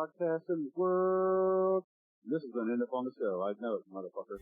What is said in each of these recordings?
Podcast in the world. This is gonna end up on the show. I know it, motherfucker.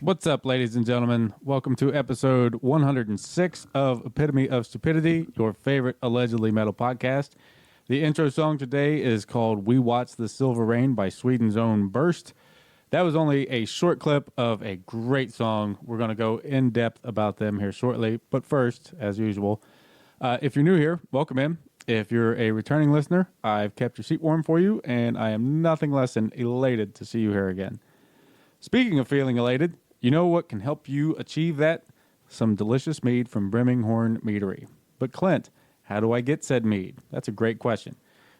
What's up, ladies and gentlemen? Welcome to episode 106 of Epitome of Stupidity, your favorite allegedly metal podcast. The intro song today is called We Watch the Silver Rain by Sweden's own Burst. That was only a short clip of a great song. We're going to go in depth about them here shortly. But first, as usual, if you're new here, welcome in. If you're a returning listener, I've kept your seat warm for you, and I am nothing less than elated to see you here again. Speaking of feeling elated, you know what can help you achieve that? Some delicious mead from Brimming Horn Meadery. But Clint, how do I get said mead? That's a great question.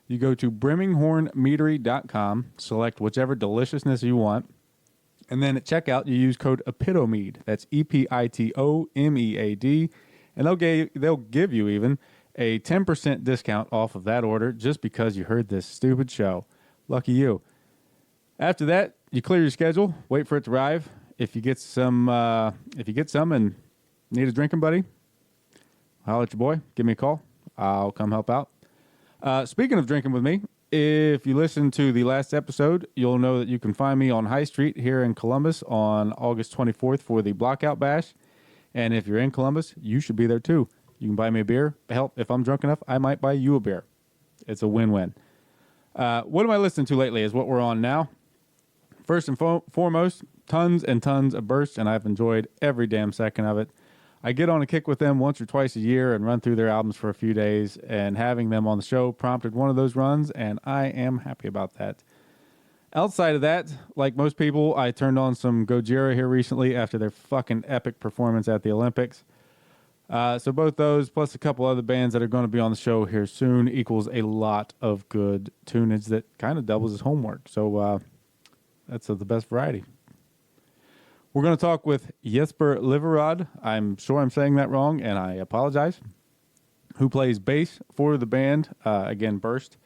You go to brimminghornmeadery.com, select whichever deliciousness you want, and then at checkout you use code EPITOMEAD. That's EPITOMEAD, and they'll give you even a 10% discount off of that order just because you heard this stupid show. Lucky you. After that, you clear your schedule, wait for it to arrive. If you get some and need a drinking buddy, holler at your boy. Give me a call. I'll come help out. Speaking of drinking with me, if you listen to the last episode, you'll know that you can find me on High Street here in Columbus on August 24th for the Blockout Bash. And if you're in Columbus, you should be there too. You can buy me a beer. Hell, if I'm drunk enough, I might buy you a beer. It's a win-win. What am I listening to lately is what we're on now. First and foremost, tons and tons of Burst, and I've enjoyed every damn second of it. I get on a kick with them once or twice a year and run through their albums for a few days, and having them on the show prompted one of those runs, and I am happy about that. Outside of that, like most people, I turned on some Gojira here recently after their fucking epic performance at the Olympics. So both those, plus a couple other bands that are going to be on the show here soon, equals a lot of good tunage that kind of doubles as homework. So that's the best variety. We're going to talk with Jesper Liverod. I'm sure I'm saying that wrong, and I apologize. Who plays bass for the band, again, Burst.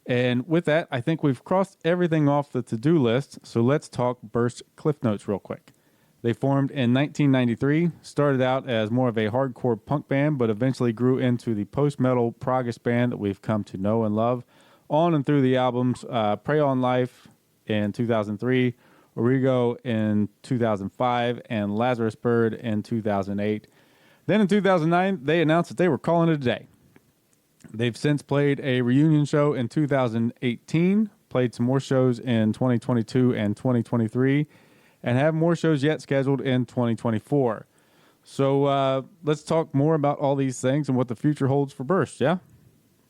And with that, I think we've crossed everything off the to-do list, so let's talk Burst Cliff Notes real quick. They formed in 1993, started out as more of a hardcore punk band, but eventually grew into the post-metal proggish band that we've come to know and love, on and through the albums Prey on Life in 2003, Origo in 2005, and Lazarus Bird in 2008. Then in 2009, they announced that they were calling it a day. They've since played a reunion show in 2018, played some more shows in 2022 and 2023, and have more shows yet scheduled in 2024. So let's talk more about all these things and what the future holds for Burst, yeah?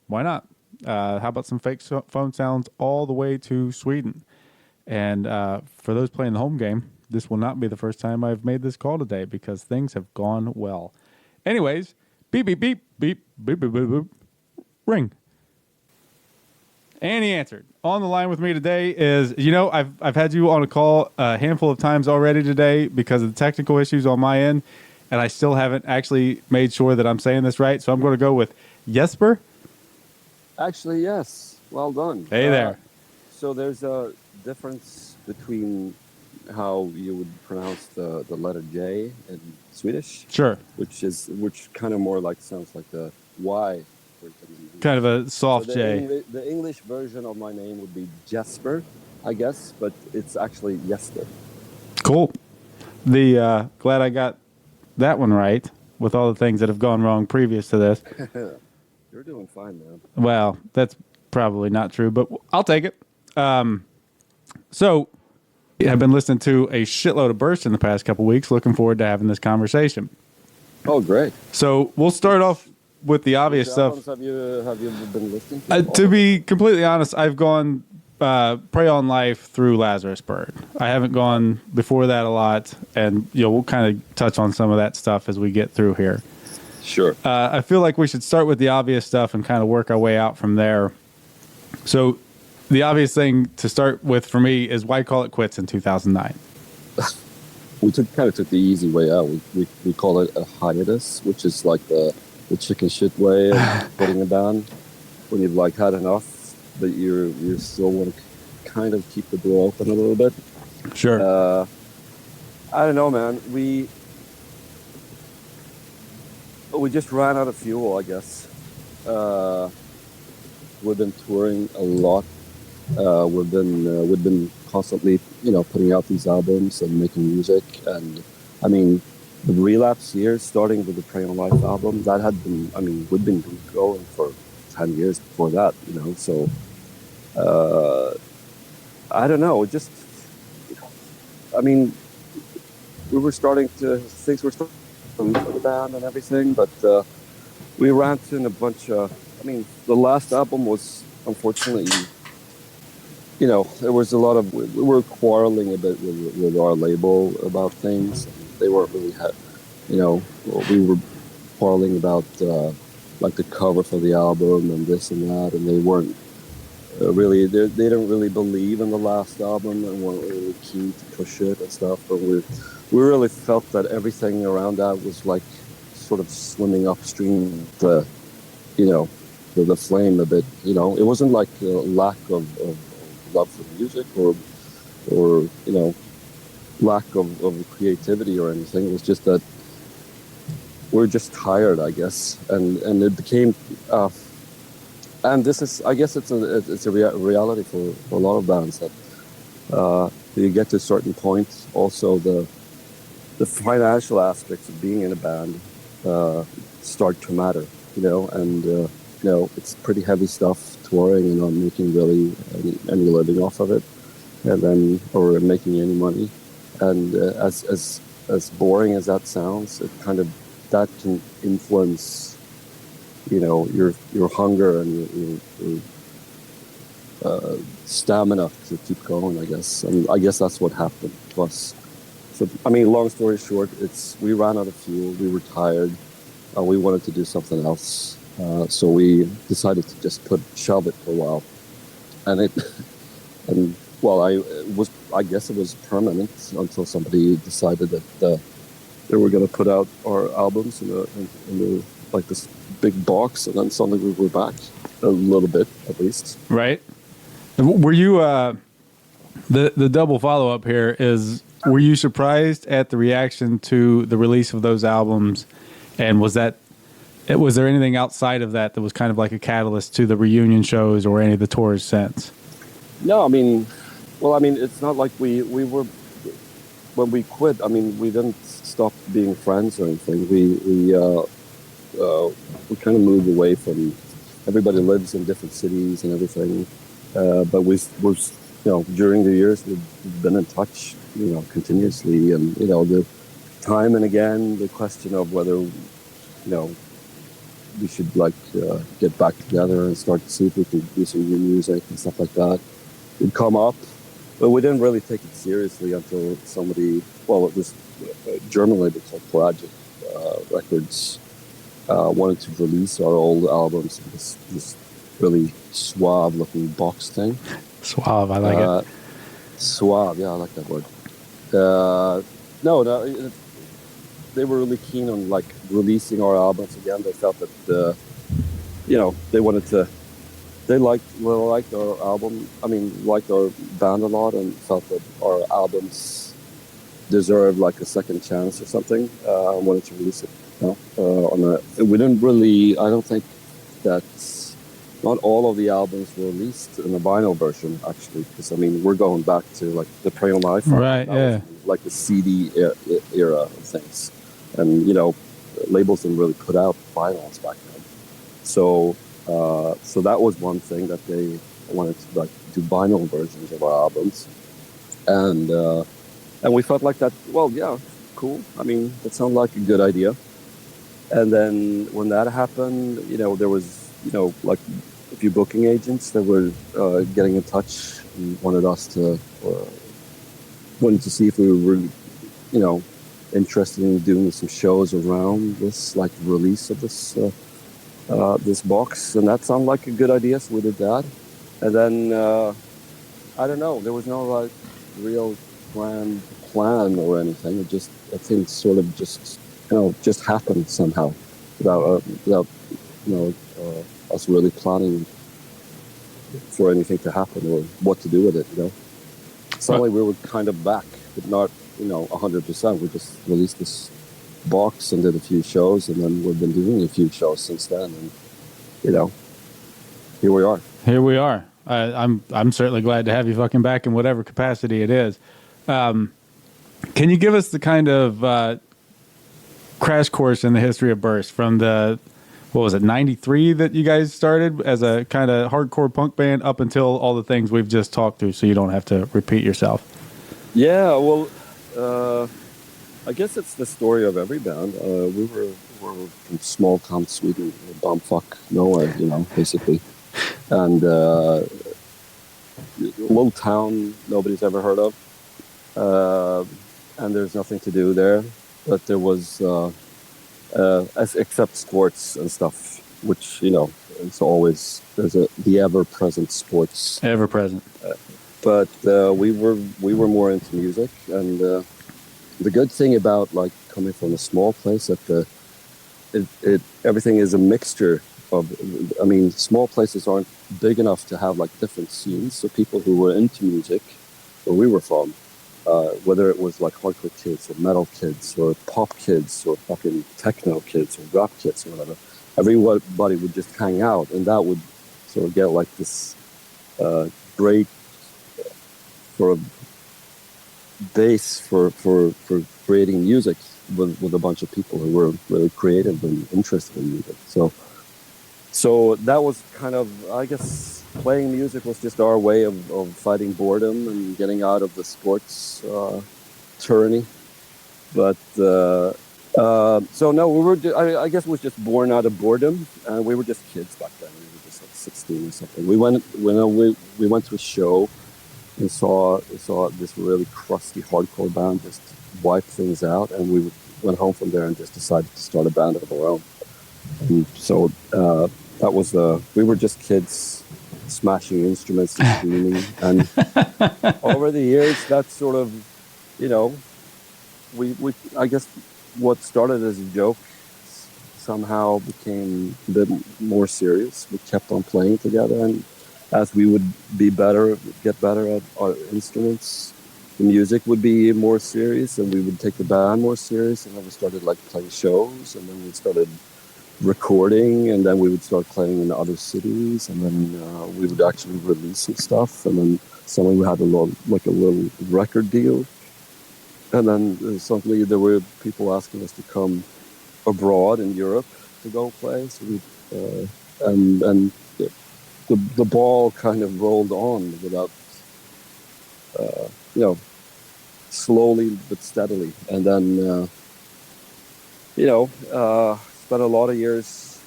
Why not? How about some fake phone sounds all the way to Sweden? And for those playing the home game, this will not be the first time I've made this call today because things have gone well. Anyways, beep, beep, beep, beep, beep, beep, beep, beep, ring. And he answered. On the line with me today is, I've had you on a call a handful of times already today because of the technical issues on my end, and I still haven't actually made sure that I'm saying this right, so I'm going to go with Jesper. Actually, yes. Well done. Hey there. So there's a difference between how you would pronounce the letter J in Swedish. Sure. Which kind of more like sounds like the Y. Kind of a soft J. The English version of my name would be Jesper, I guess, but it's actually Jesper. Cool. Glad I got that one right with all the things that have gone wrong previous to this. You're doing fine, man. Well, that's probably not true, but I'll take it. So I've been listening to a shitload of Burst in the past couple weeks. Looking forward to having this conversation. Oh, great. So we'll start off with the obvious stuff. Have you been listening to? To be completely honest, I've gone Prey on Life through Lazarus Bird. I haven't gone before that a lot, and we'll kind of touch on some of that stuff as we get through here. Sure. I feel like we should start with the obvious stuff and kind of work our way out from there. So the obvious thing to start with for me is why call it quits in 2009? We kind of took the easy way out. We call it a hiatus, which is like the chicken shit way of putting a band when you've like had enough, but you still want to kind of keep the door open a little bit. Sure. I don't know, man. We just ran out of fuel, I guess. We've been touring a lot. We've been constantly, putting out these albums and making music. And I mean, the relapse years, starting with the Prey on Life album, that had been, we'd been going for 10 years before that, So, I don't know. Just, we were things were starting to move for the band and everything, but we ran into a bunch of, the last album was, unfortunately, there was a lot of, we were quarreling a bit with our label about things. They weren't really, we were quarreling about like the cover for the album and this and that, and they weren't really, they didn't really believe in the last album and weren't really keen to push it and stuff, but we really felt that everything around that was like sort of swimming upstream the flame a bit. It wasn't like a lack of love for music or lack of creativity or anything. It was just that we're just tired, I guess, and it became and this is, I guess it's a reality for a lot of bands that you get to a certain point. Also the financial aspects of being in a band start to matter, and it's pretty heavy stuff, touring and not making really any living off of it, and then, or making any money. And as boring as that sounds, that can influence, your hunger and your stamina to keep going, I guess. And I guess that's what happened to us. So, long story short, we ran out of fuel, we were tired, we wanted to do something else. So we decided to just shelve it for a while. And I guess it was permanent until somebody decided that they were going to put out our albums in the like this big box, and then suddenly we were back a little bit, at least. Right. Were you the double follow up here is, were you surprised at the reaction to the release of those albums, and was there anything outside of that was kind of like a catalyst to the reunion shows or any of the tours since? No, it's not like we were, when we quit, we didn't stop being friends or anything. We kind of moved away from, everybody lives in different cities and everything. But we're during the years, we've been in touch, continuously. And, the time and again, the question of whether, we should get back together and start to see if we could do some new music and stuff like that would come up. But we didn't really take it seriously until somebody, it was a German label called Project Records, wanted to release our old albums in this really suave looking box thing. Suave, I like it. Suave, yeah, I like that word. They were really keen on releasing our albums again. They felt that, they wanted to, they liked our album, liked our band a lot, and felt that our albums deserved a second chance or something. Wanted to release it. We didn't really, I don't think that, not all of the albums were released in a vinyl version, actually, because, we're going back to, the Prey on Life. Right, yeah. Was, the CD era of things. And, labels didn't really put out vinyls back then. So that was one thing that they wanted to, do vinyl versions of our albums. And we felt like that, well, yeah, cool. That sounded like a good idea. And then when that happened, there was, a few booking agents that were getting in touch and wanted to see if we were, interested in doing some shows around this, release of this box. And that sounded like a good idea, so we did that. And then I don't know. There was no like real grand plan or anything. I think sort of just just happened somehow without us really planning for anything to happen or what to do with it. Suddenly we were kind of back, but not 100%. We just released this box and did a few shows, and then we've been doing a few shows since then, and here we are. Here we are. I'm certainly glad to have you fucking back in whatever capacity it is. Can you give us the kind of crash course in the history of Burst from the, what was it, 93 that you guys started as a kind of hardcore punk band up until all the things we've just talked through, so you don't have to repeat yourself? Yeah, well, I guess it's the story of every band. We were from small town Sweden, bumfuck nowhere, basically. And a little town nobody's ever heard of. And there's nothing to do there. But there was, except sports and stuff, which, it's always, there's the ever-present sports. Ever-present. But we were more into music, and the good thing about like coming from a small place that everything is a mixture of. I mean, small places aren't big enough to have like different scenes. So people who were into music, where we were from, whether it was like hardcore kids or metal kids or pop kids or fucking techno kids or rap kids or whatever, everybody would just hang out, and that would sort of get like this great sort of base for creating music with a bunch of people who were really creative and interested in music. So that was kind of, I guess, playing music was just our way of fighting boredom and getting out of the sports tyranny. But so no, I guess it was just born out of boredom, and we were just kids back then. We were just like 16 or something. We went to a show and saw this really crusty hardcore band just wipe things out, and we went home from there and just decided to start a band of our own. And so that was we were just kids smashing instruments and screaming, and over the years that sort of we I guess what started as a joke somehow became a bit more serious. We kept on playing together, and as we would get better at our instruments, the music would be more serious, and we would take the band more serious. And then we started like playing shows, and then we started recording, and then we would start playing in other cities, and then we would actually release some stuff. And then suddenly we had a little record deal, and then suddenly there were people asking us to come abroad in Europe to go play. So and the ball kind of rolled on without, slowly but steadily. And then, spent a lot of years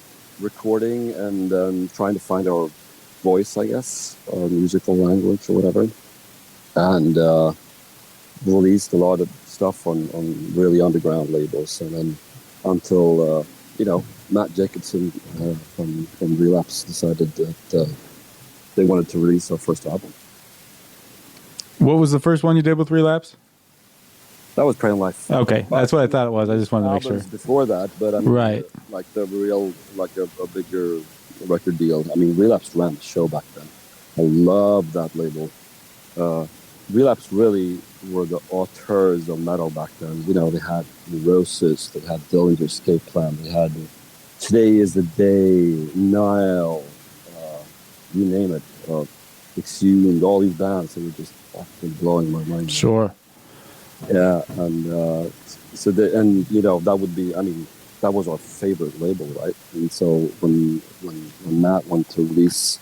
recording and trying to find our voice, I guess, our musical language or whatever. And released a lot of stuff on really underground labels. And then until, Matt Jacobson from Relapse decided that they wanted to release our first album. What was the first one you did with Relapse? That was Praying Life. Okay, that's what I thought it was. I just wanted to make sure. Before that, but I mean, right, like the real, like a bigger record deal. I mean, Relapse ran the show back then. I love that label. Relapse really were the auteurs of metal back then. They had Neurosis, they had Dillinger Escape Plan, they had Today Is the Day, Nile, you name it, Exhumed, all these bands that were just fucking blowing my mind. Sure. Yeah, and that would be, I mean, that was our favorite label, right? And so when Matt wanted to release,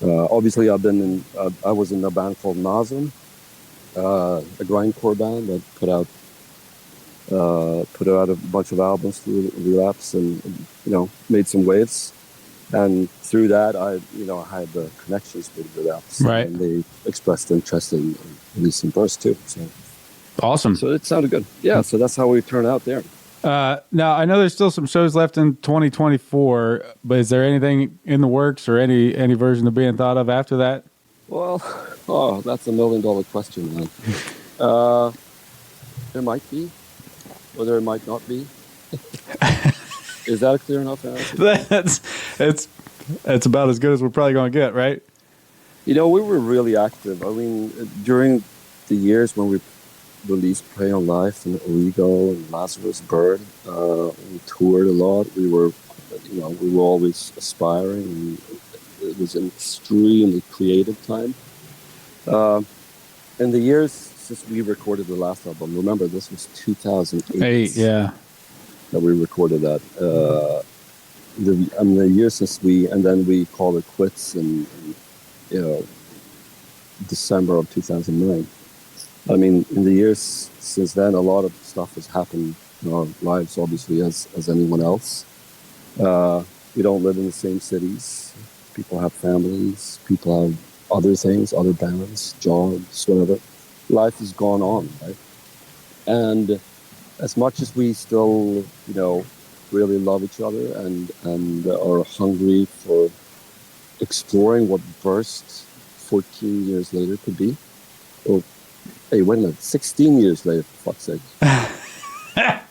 obviously I was in a band called Nazim, a grindcore band that put out a bunch of albums through Relapse, and made some waves. And through that, I had the connections with Relapse, right? And they expressed interest in releasing Burst too. So awesome. So it sounded good. Yeah. So that's how we turned out there. Now, I know there's still some shows left in 2024, but is there anything in the works or any version of being thought of after that? Well, that's $1 million question, man. There might be, or there might not be. Is that a clear enough answer? That's about as good as we're probably going to get, right? We were really active. I mean, during the years when we released Prey on Life and Origo and Lazarus Bird, we toured a lot. We were always aspiring, and it was an extremely creative time. In the years since we recorded the last album, remember this was 2008. Yeah. That we recorded that. The year since and then we called it quits in December of 2009. I mean, in the years since then, a lot of stuff has happened in our lives, obviously, as anyone else. We don't live in the same cities. People have families. People have other things, other bands, jobs, whatever. Life has gone on, right? And as much as we still, really love each other and are hungry for exploring what Burst 14 years later could be. Oh, hey, wait a minute, 16 years later, for fuck's sake.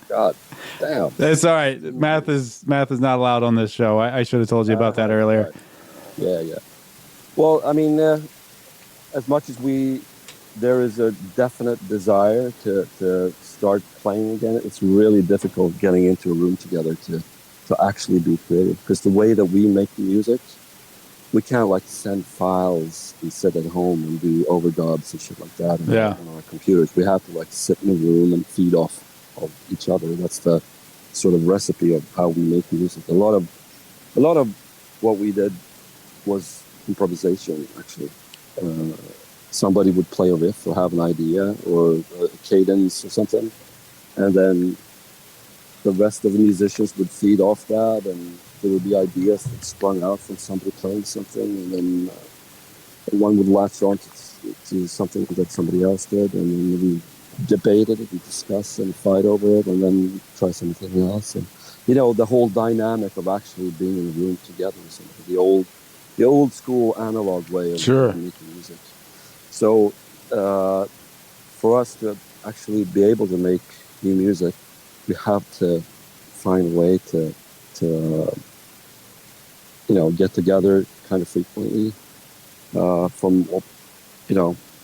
God damn. That's all right. Math is not allowed on this show. I should have told you about that earlier. Right. Yeah. Well, I mean, as much as there is a definite desire to start playing again, it's really difficult getting into a room together to actually be creative. Because the way that we make music, we can't send files and sit at home and do overdubs and shit like that on our computers. We have to sit in a room and feed off of each other. That's the sort of recipe of how we make music. A lot of what we did was improvisation, actually. Somebody would play a riff or have an idea or a cadence or something, and then the rest of the musicians would feed off that, and there would be ideas that sprung out from somebody playing something, and then one would latch on to something that somebody else did, and then we debated it, we discussed and fight over it, and then we try something else. And the whole dynamic of actually being in a room together, the old school analog way of making music. So for us to actually be able to make new music, we have to find a way to get together kind of frequently.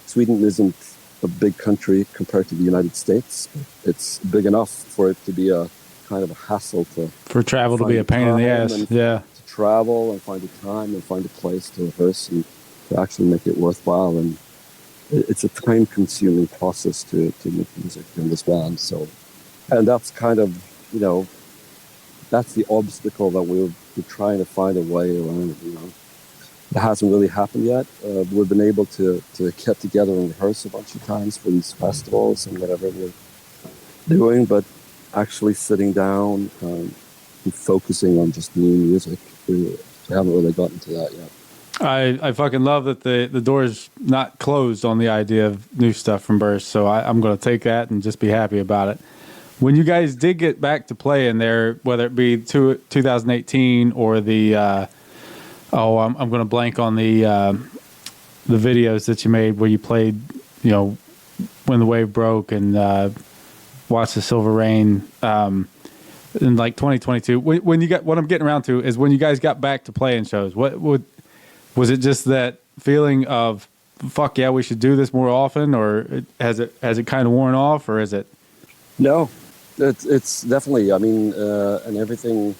Sweden isn't a big country compared to the United States. It's big enough for it to be a kind of a hassle for travel to be a pain in the ass. To travel and find a time and find a place to rehearse and to actually make it worthwhile. And it's a time-consuming process to make music in this band. So, and that's kind of that's the obstacle that we're trying to find a way around. It hasn't really happened yet. We've been able to get together and rehearse a bunch of times for these festivals and whatever we're doing, but actually sitting down and focusing on just new music, we haven't really gotten to that yet. I fucking love that the door's not closed on the idea of new stuff from Burst, so I'm going to take that and just be happy about it. When you guys did get back to playing there, whether it be 2018 or the I'm going to blank on the videos that you made where you played, When the Wave Broke and Watch the Silver Rain in 2022. When you got, what I'm getting around to is when you guys got back to playing shows. Was it just that feeling of fuck yeah, we should do this more often, or has it kind of worn off, or is it? No, it's definitely. I mean, and everything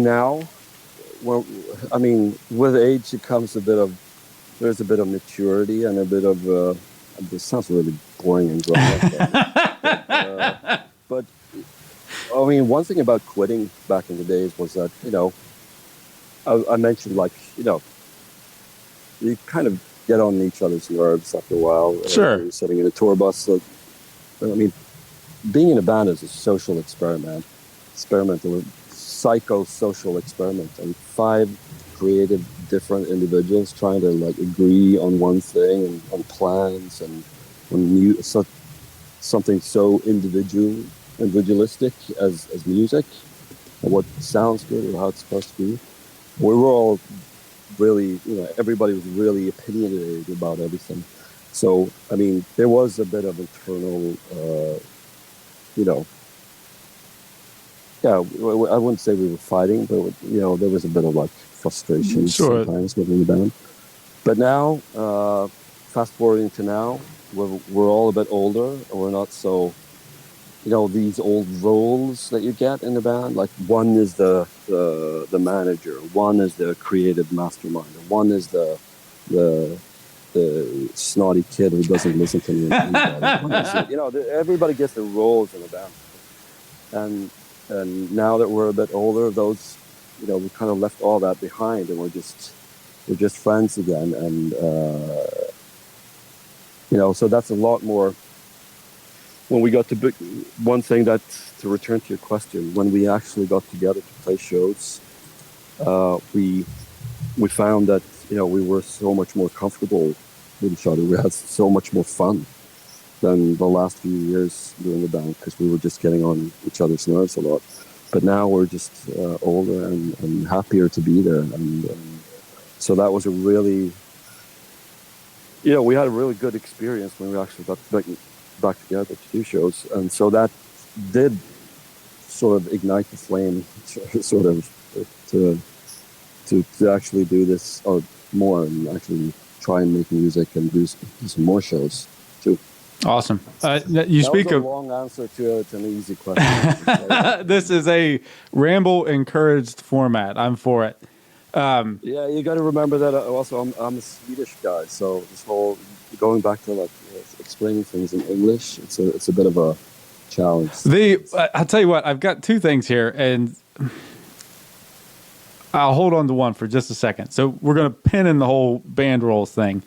now. Well, I mean, with age, it comes there's a bit of maturity and a bit of. This sounds really boring and grown up, but I mean, one thing about quitting back in the days was that I mentioned you kind of get on each other's nerves after a while. Sure. You're sitting in a tour bus. So, I mean, being in a band is a social experiment, or psycho-social experiment, and 5 creative different individuals trying to agree on one thing and on plans and on something so individual individualistic as music, and what sounds good or how it's supposed to be. We were all really, everybody was really opinionated about everything. So, I mean, there was a bit of internal, yeah, I wouldn't say we were fighting, but, there was a bit of like frustration sometimes within the band. But now, fast forwarding to now, we're all a bit older, and we're not so, these old roles that you get in the band. Like one is the manager, one is the creative mastermind, one is the snotty kid who doesn't listen to me. Everybody gets their roles in the band, and now that we're a bit older, those, we kind of left all that behind, and we're just friends again, and so that's a lot more. When we got to one thing that, to return to your question, when we actually got together to play shows, we found that we were so much more comfortable with each other. We had so much more fun than the last few years doing the band, because we were just getting on each other's nerves a lot. But now we're just older and happier to be there, and so that was a really, we had a really good experience when we actually got back together to do shows, and so that did sort of ignite the flame, sort of to actually do this or more, and actually try and make music and do some more shows too. Awesome. You speak of a long answer to an easy question. This is a ramble encouraged format. I'm for it. Yeah, you got to remember that also I'm a Swedish guy, so this whole going back to like explaining things in English, it's a bit of a challenge. I'll tell you what, I've got two things here, and I'll hold on to one for just a second. So we're going to pin in the whole band roles thing.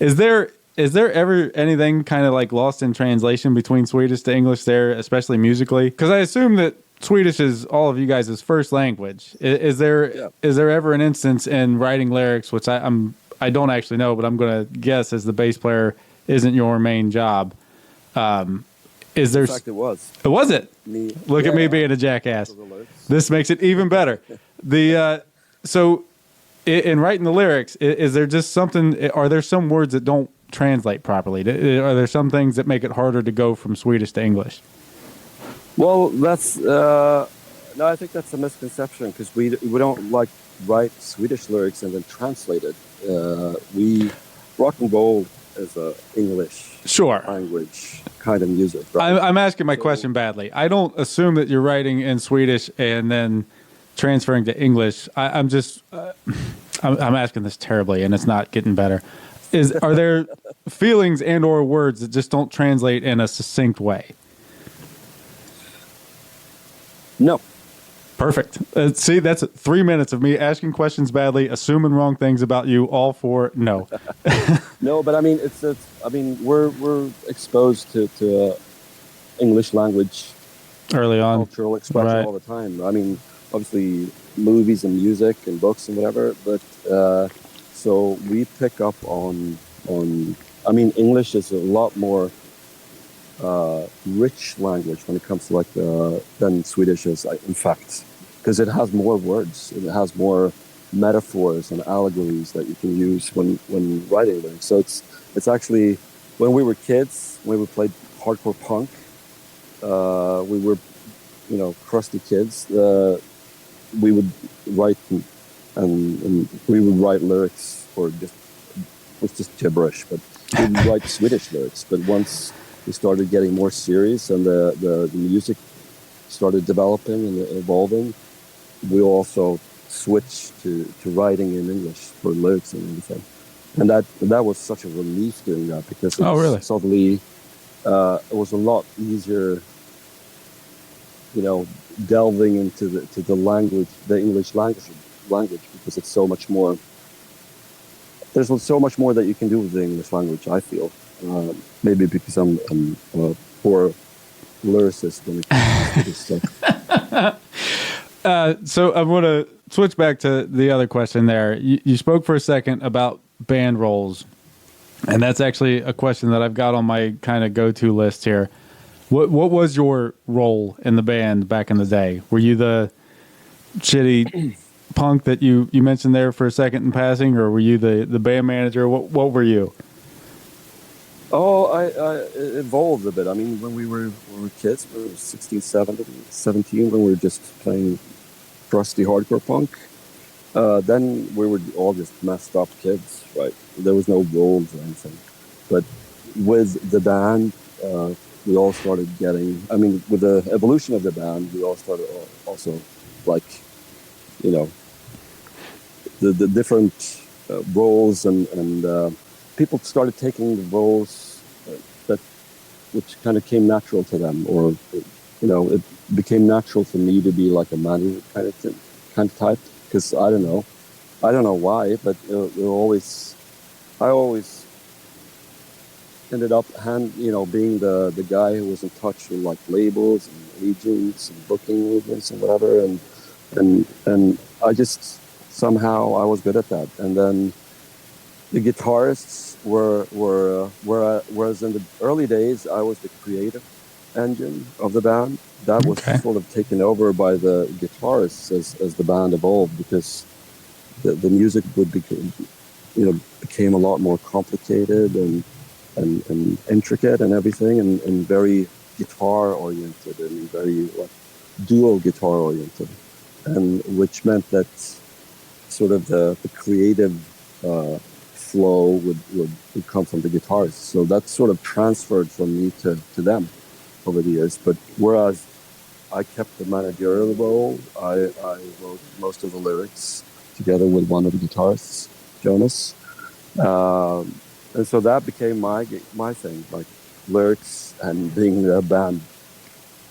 Is there ever anything kind of like lost in translation between Swedish to English there, especially musically? Because I assume that Swedish is all of you guys' first language. Is there ever an instance in writing lyrics, which I don't actually know, but I'm going to guess as the bass player isn't your main job. Is there? In fact, it was. Was it? Look at me being a jackass. This makes it even better. So in writing the lyrics, is there just something? Are there some words that don't translate properly? Are there some things that make it harder to go from Swedish to English? Well, that's no. I think that's a misconception, because we don't like write Swedish lyrics and then translate it. We rock and roll is a English language kind of music. Right? I'm asking my question badly. I don't assume that you're writing in Swedish and then transferring to English. I'm just I'm asking this terribly, and it's not getting better. Are there feelings and or words that just don't translate in a succinct way? No. Perfect. See, that's 3 minutes of me asking questions badly, assuming wrong things about you. All for no. No, but I mean, we're exposed to English language early on, cultural expression all the time. I mean, obviously movies and music and books and whatever, but so we pick up on. I mean, English is a lot more rich language when it comes to than Swedish is, in fact, because it has more words, it has more metaphors and allegories that you can use when writing lyrics. So it's actually, when we were kids, when we played hardcore punk, we were crusty kids. We would write and we would write lyrics for just gibberish, but we would write Swedish lyrics. But once we started getting more serious and the music started developing and evolving, we also switched to writing in English for lyrics and everything. And that was such a relief doing that, because suddenly it was a lot easier, delving into the language, the English language, because it's so much more. There's so much more that you can do with the English language, I feel. Maybe because I'm a poor lyricist when it comes to this stuff. So I'm going to switch back to the other question there. You spoke for a second about band roles, and that's actually a question that I've got on my kind of go-to list here. What was your role in the band back in the day? Were you the shitty punk that you mentioned there for a second in passing, or were you the band manager? What were you? Oh, I evolved a bit. I mean, when we were kids, we were 16, 17, when we were just playing crusty hardcore punk. Then we were all just messed up kids, right? There was no roles or anything. But with the band, we all started getting, I mean, with the evolution of the band, we all started also, like, you know, the different roles and people started taking the roles which kind of came natural to them, or, you know, it became natural for me to be like a manager kind of type, because I don't know why, but I always ended up being the guy who was in touch with like labels and agents and booking agents and whatever, and I just somehow I was good at that. And then the guitarists were whereas in the early days I was the creative engine of the band. That was sort of taken over by the guitarists as the band evolved, because the music became a lot more complicated and intricate and everything, and very guitar oriented and very like dual guitar oriented, and which meant that sort of the creative flow would come from the guitars. So that sort of transferred from me to them over the years. But whereas I kept the managerial role, I wrote most of the lyrics together with one of the guitarists, Jonas. And so that became my thing, like lyrics and being a band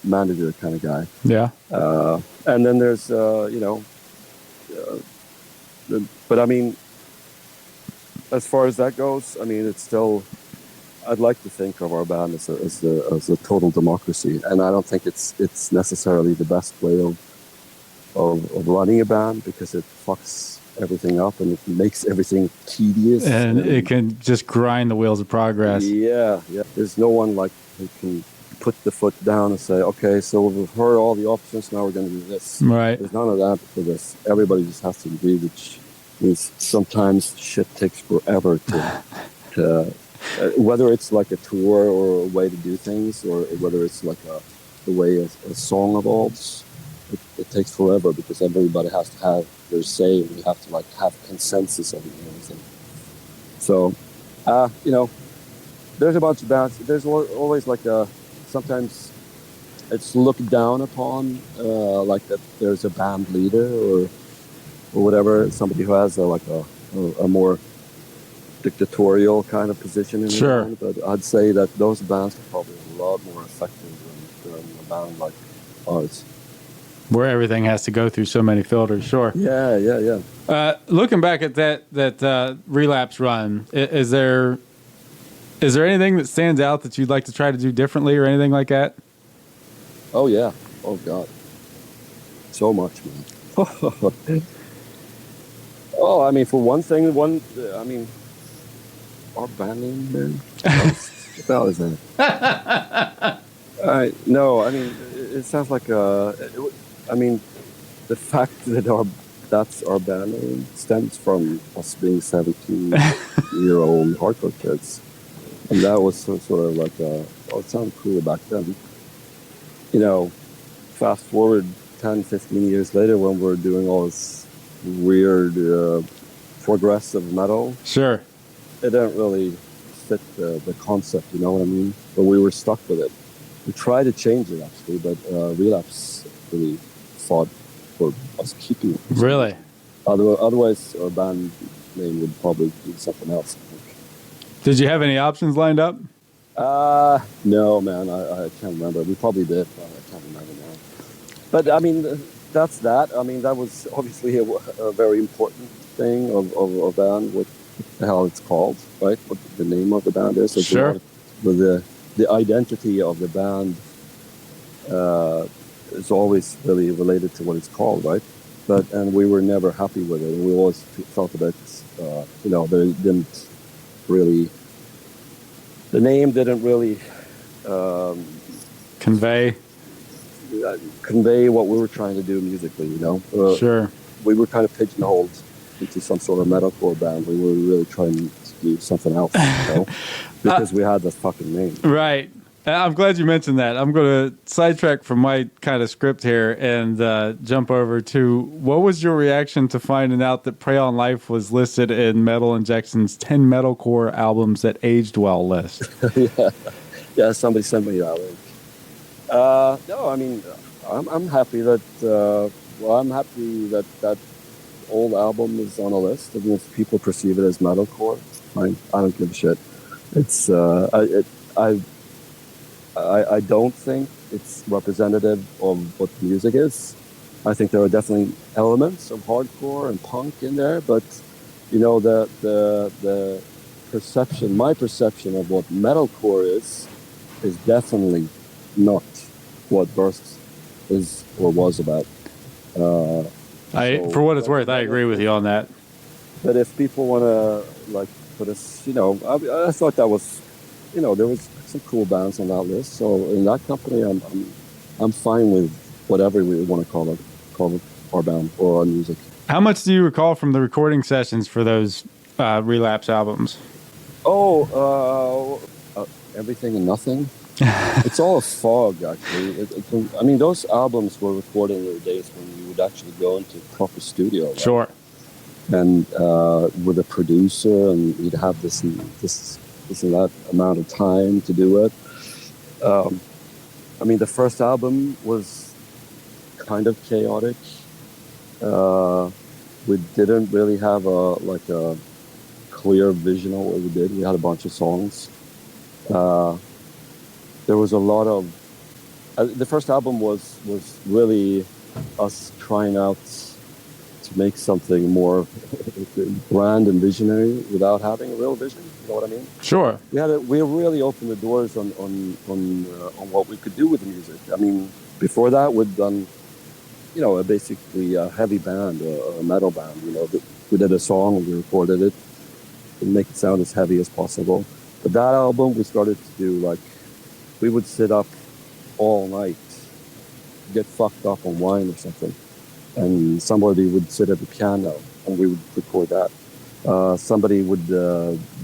manager kind of guy. Yeah. And then there's, but I mean, as far as that goes, I mean, it's still, I'd like to think of our band as a total democracy. And I don't think it's necessarily the best way of running a band, because it fucks everything up and it makes everything tedious. And it can just grind the wheels of progress. Yeah. There's no one like who can put the foot down and say, okay, so we've heard all the options, now we're going to do this. Right. There's none of that for this. Everybody just has to agree, which means sometimes shit takes forever to whether it's like a tour or a way to do things, or whether it's like the way a song evolves. It takes forever because everybody has to have their say, and you have to like have consensus on everything. So, there's a bunch of bands. There's always like sometimes it's looked down upon, like that there's a band leader or whatever, somebody who has a more dictatorial kind of position in the band. But I'd say that those bands are probably a lot more effective than a band like ours, where everything has to go through so many filters. Sure. Yeah. Looking back at that Relapse run, is there anything that stands out that you'd like to try to do differently or anything like that? Oh yeah. Oh God. So much, man. Oh, I mean, for one thing, our band name, man. What the hell is that? No, I mean, it sounds like I mean, the fact that that's our band name stems from us being 17-year-old hardcore kids, and that was sort of like it sounded cool back then. You know, fast forward 10, 15 years later, when we're doing all this weird progressive metal. Sure. It didn't really fit the concept, you know what I mean? But we were stuck with it. We tried to change it, actually, but Relapse really fought for us keeping it. Really? Otherwise, our band name would probably be something else, I think. Did you have any options lined up? No, man. I can't remember. We probably did, but I can't remember now. But, I mean, that's that. I mean, that was obviously a very important thing of a band, what the hell it's called, right? What the name of the band is. So sure. With the identity of the band is always really related to what it's called, right? And we were never happy with it. And we always felt a bit, they didn't really, the name didn't really convey what we were trying to do musically, you know. Sure. We were kind of pigeonholed into some sort of metalcore band. We were really trying to do something else, you know, because we had the fucking name. Right. I'm glad you mentioned that. I'm going to sidetrack from my kind of script here and jump over to what was your reaction to finding out that Prey on Life was listed in Metal Injection's 10 metalcore albums that aged well list? Yeah, somebody sent me that link. No, I mean, I'm happy that. I'm happy that that old album is on a list. I mean, if people perceive it as metalcore, it's fine. I don't give a shit. It's I don't think it's representative of what the music is. I think there are definitely elements of hardcore and punk in there, but you know, the perception, my perception of what metalcore is definitely not what Burst is or was about. For what it's worth, I agree with you on that. But if people want to like put us, you know, I thought that was, you know, there was some cool bands on that list. So in that company, I'm fine with whatever we want to call it our band or our music. How much do you recall from the recording sessions for those Relapse albums? Everything and nothing. It's all a fog, actually. I mean, those albums were recorded in the days when you would actually go into a proper studio. Right? Sure. And with a producer, and you'd have this and that amount of time to do it. I mean, the first album was kind of chaotic. We didn't really have a clear vision of what we did. We had a bunch of songs. There was a lot of the first album was really us trying out to make something more grand and visionary without having a real vision. You know what I mean? Sure. We really opened the doors on what we could do with the music. I mean, before that, we'd done, you know, basically a heavy band or a metal band. You know, we did a song and we recorded it and make it sound as heavy as possible. But that album, we started to do like, we would sit up all night, get fucked up on wine or something, and somebody would sit at the piano and we would record that. Somebody would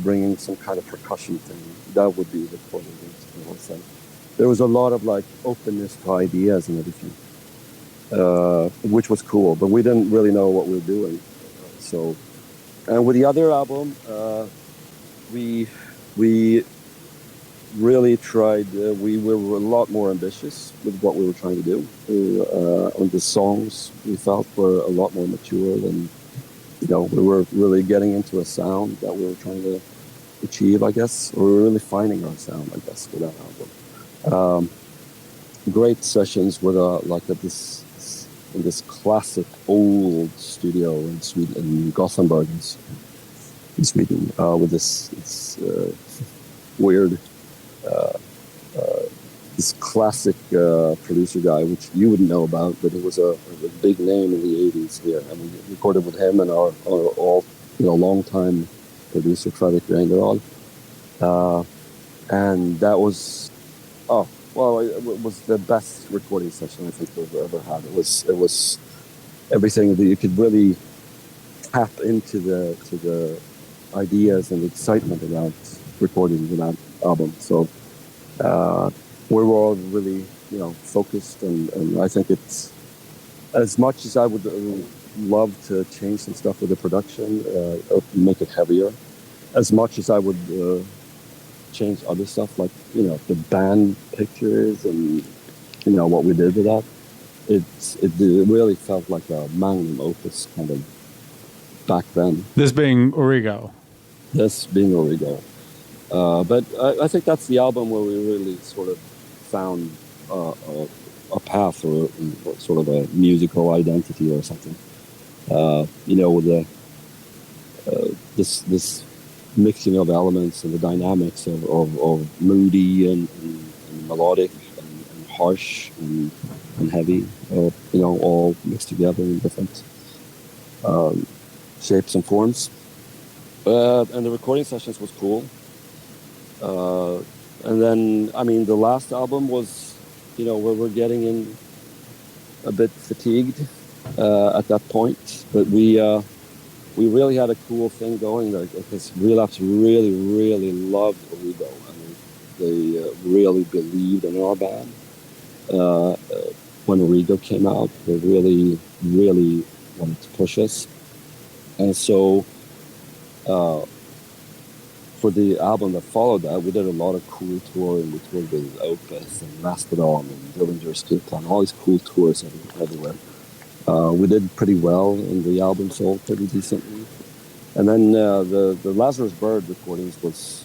bring in some kind of percussion thing. That would be recorded. There was a lot of like openness to ideas and everything, which was cool, but we didn't really know what we were doing. So, and with the other album, we really tried. We were a lot more ambitious with what we were trying to do. On the songs, we felt were a lot more mature, and you know, we were really getting into a sound that we were trying to achieve. I guess we were really finding our sound. I guess with that album. Great sessions with this classic old studio in Sweden, in Gothenburg, in Sweden, with this weird. This classic producer guy, which you wouldn't know about, but it was a big name in the 80s here. And we recorded with him and our long-time producer, Fredrik Reinderad. And that was, it was the best recording session I think we've ever had. It was everything that you could really tap into the ideas and excitement around recording that album. So we were all really, you know, focused, and I think it's, as much as I would love to change some stuff with the production, make it heavier, as much as I would change other stuff, like, you know, the band pictures and, you know, what we did with that, it really felt like a magnum opus kind of back then. This being Origo. But I think that's the album where we really sort of found a path or sort of a musical identity or something. You know, with this mixing of elements and the dynamics of moody and melodic and harsh and heavy, you know, all mixed together in different shapes and forms. And the recording sessions was cool. And then, I mean, the last album was we're getting in a bit fatigued at that point, but we really had a cool thing going there because Relapse really, really loved Origo. I mean, they really believed in our band. When Origo came out, they really, really wanted to push us. And so for the album that followed that, we did a lot of cool touring. We toured with Opus and Mastodon and Dillinger's Plan, all these cool tours everywhere. We did pretty well, and the album sold pretty decently. And then the Lazarus Bird recordings was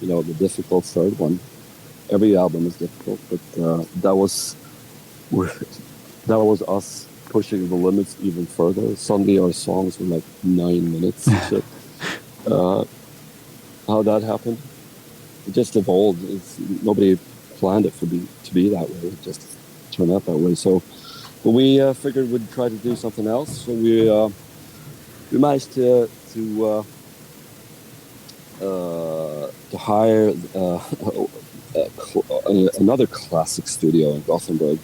the difficult third one. Every album is difficult, but that was us pushing the limits even further. Suddenly our songs were like 9 minutes and shit. How that happened? It just evolved. Nobody planned it to be that way. It just turned out that way. So, but we figured we'd try to do something else. So we managed to hire another classic studio in Gothenburg,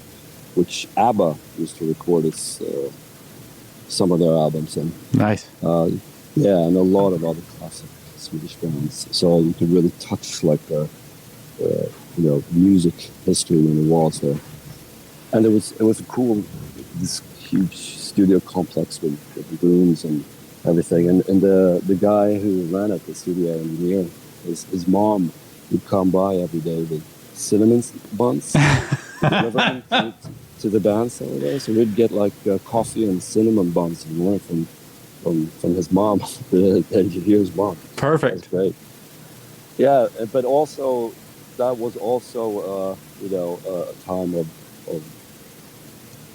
which ABBA used to record some of their albums in. Nice. Yeah, and a lot of other classic Swedish bands. So you could really touch like the music history in the walls there. And it was a cool, this huge studio complex with rooms and everything. And the guy who ran it, the studio engineer, his mom would come by every day with cinnamon buns delivering to the bands every day. So we'd get like coffee and cinnamon buns and more from his mom, the engineer's mom. Perfect. That's great. Yeah, but also that was also a time of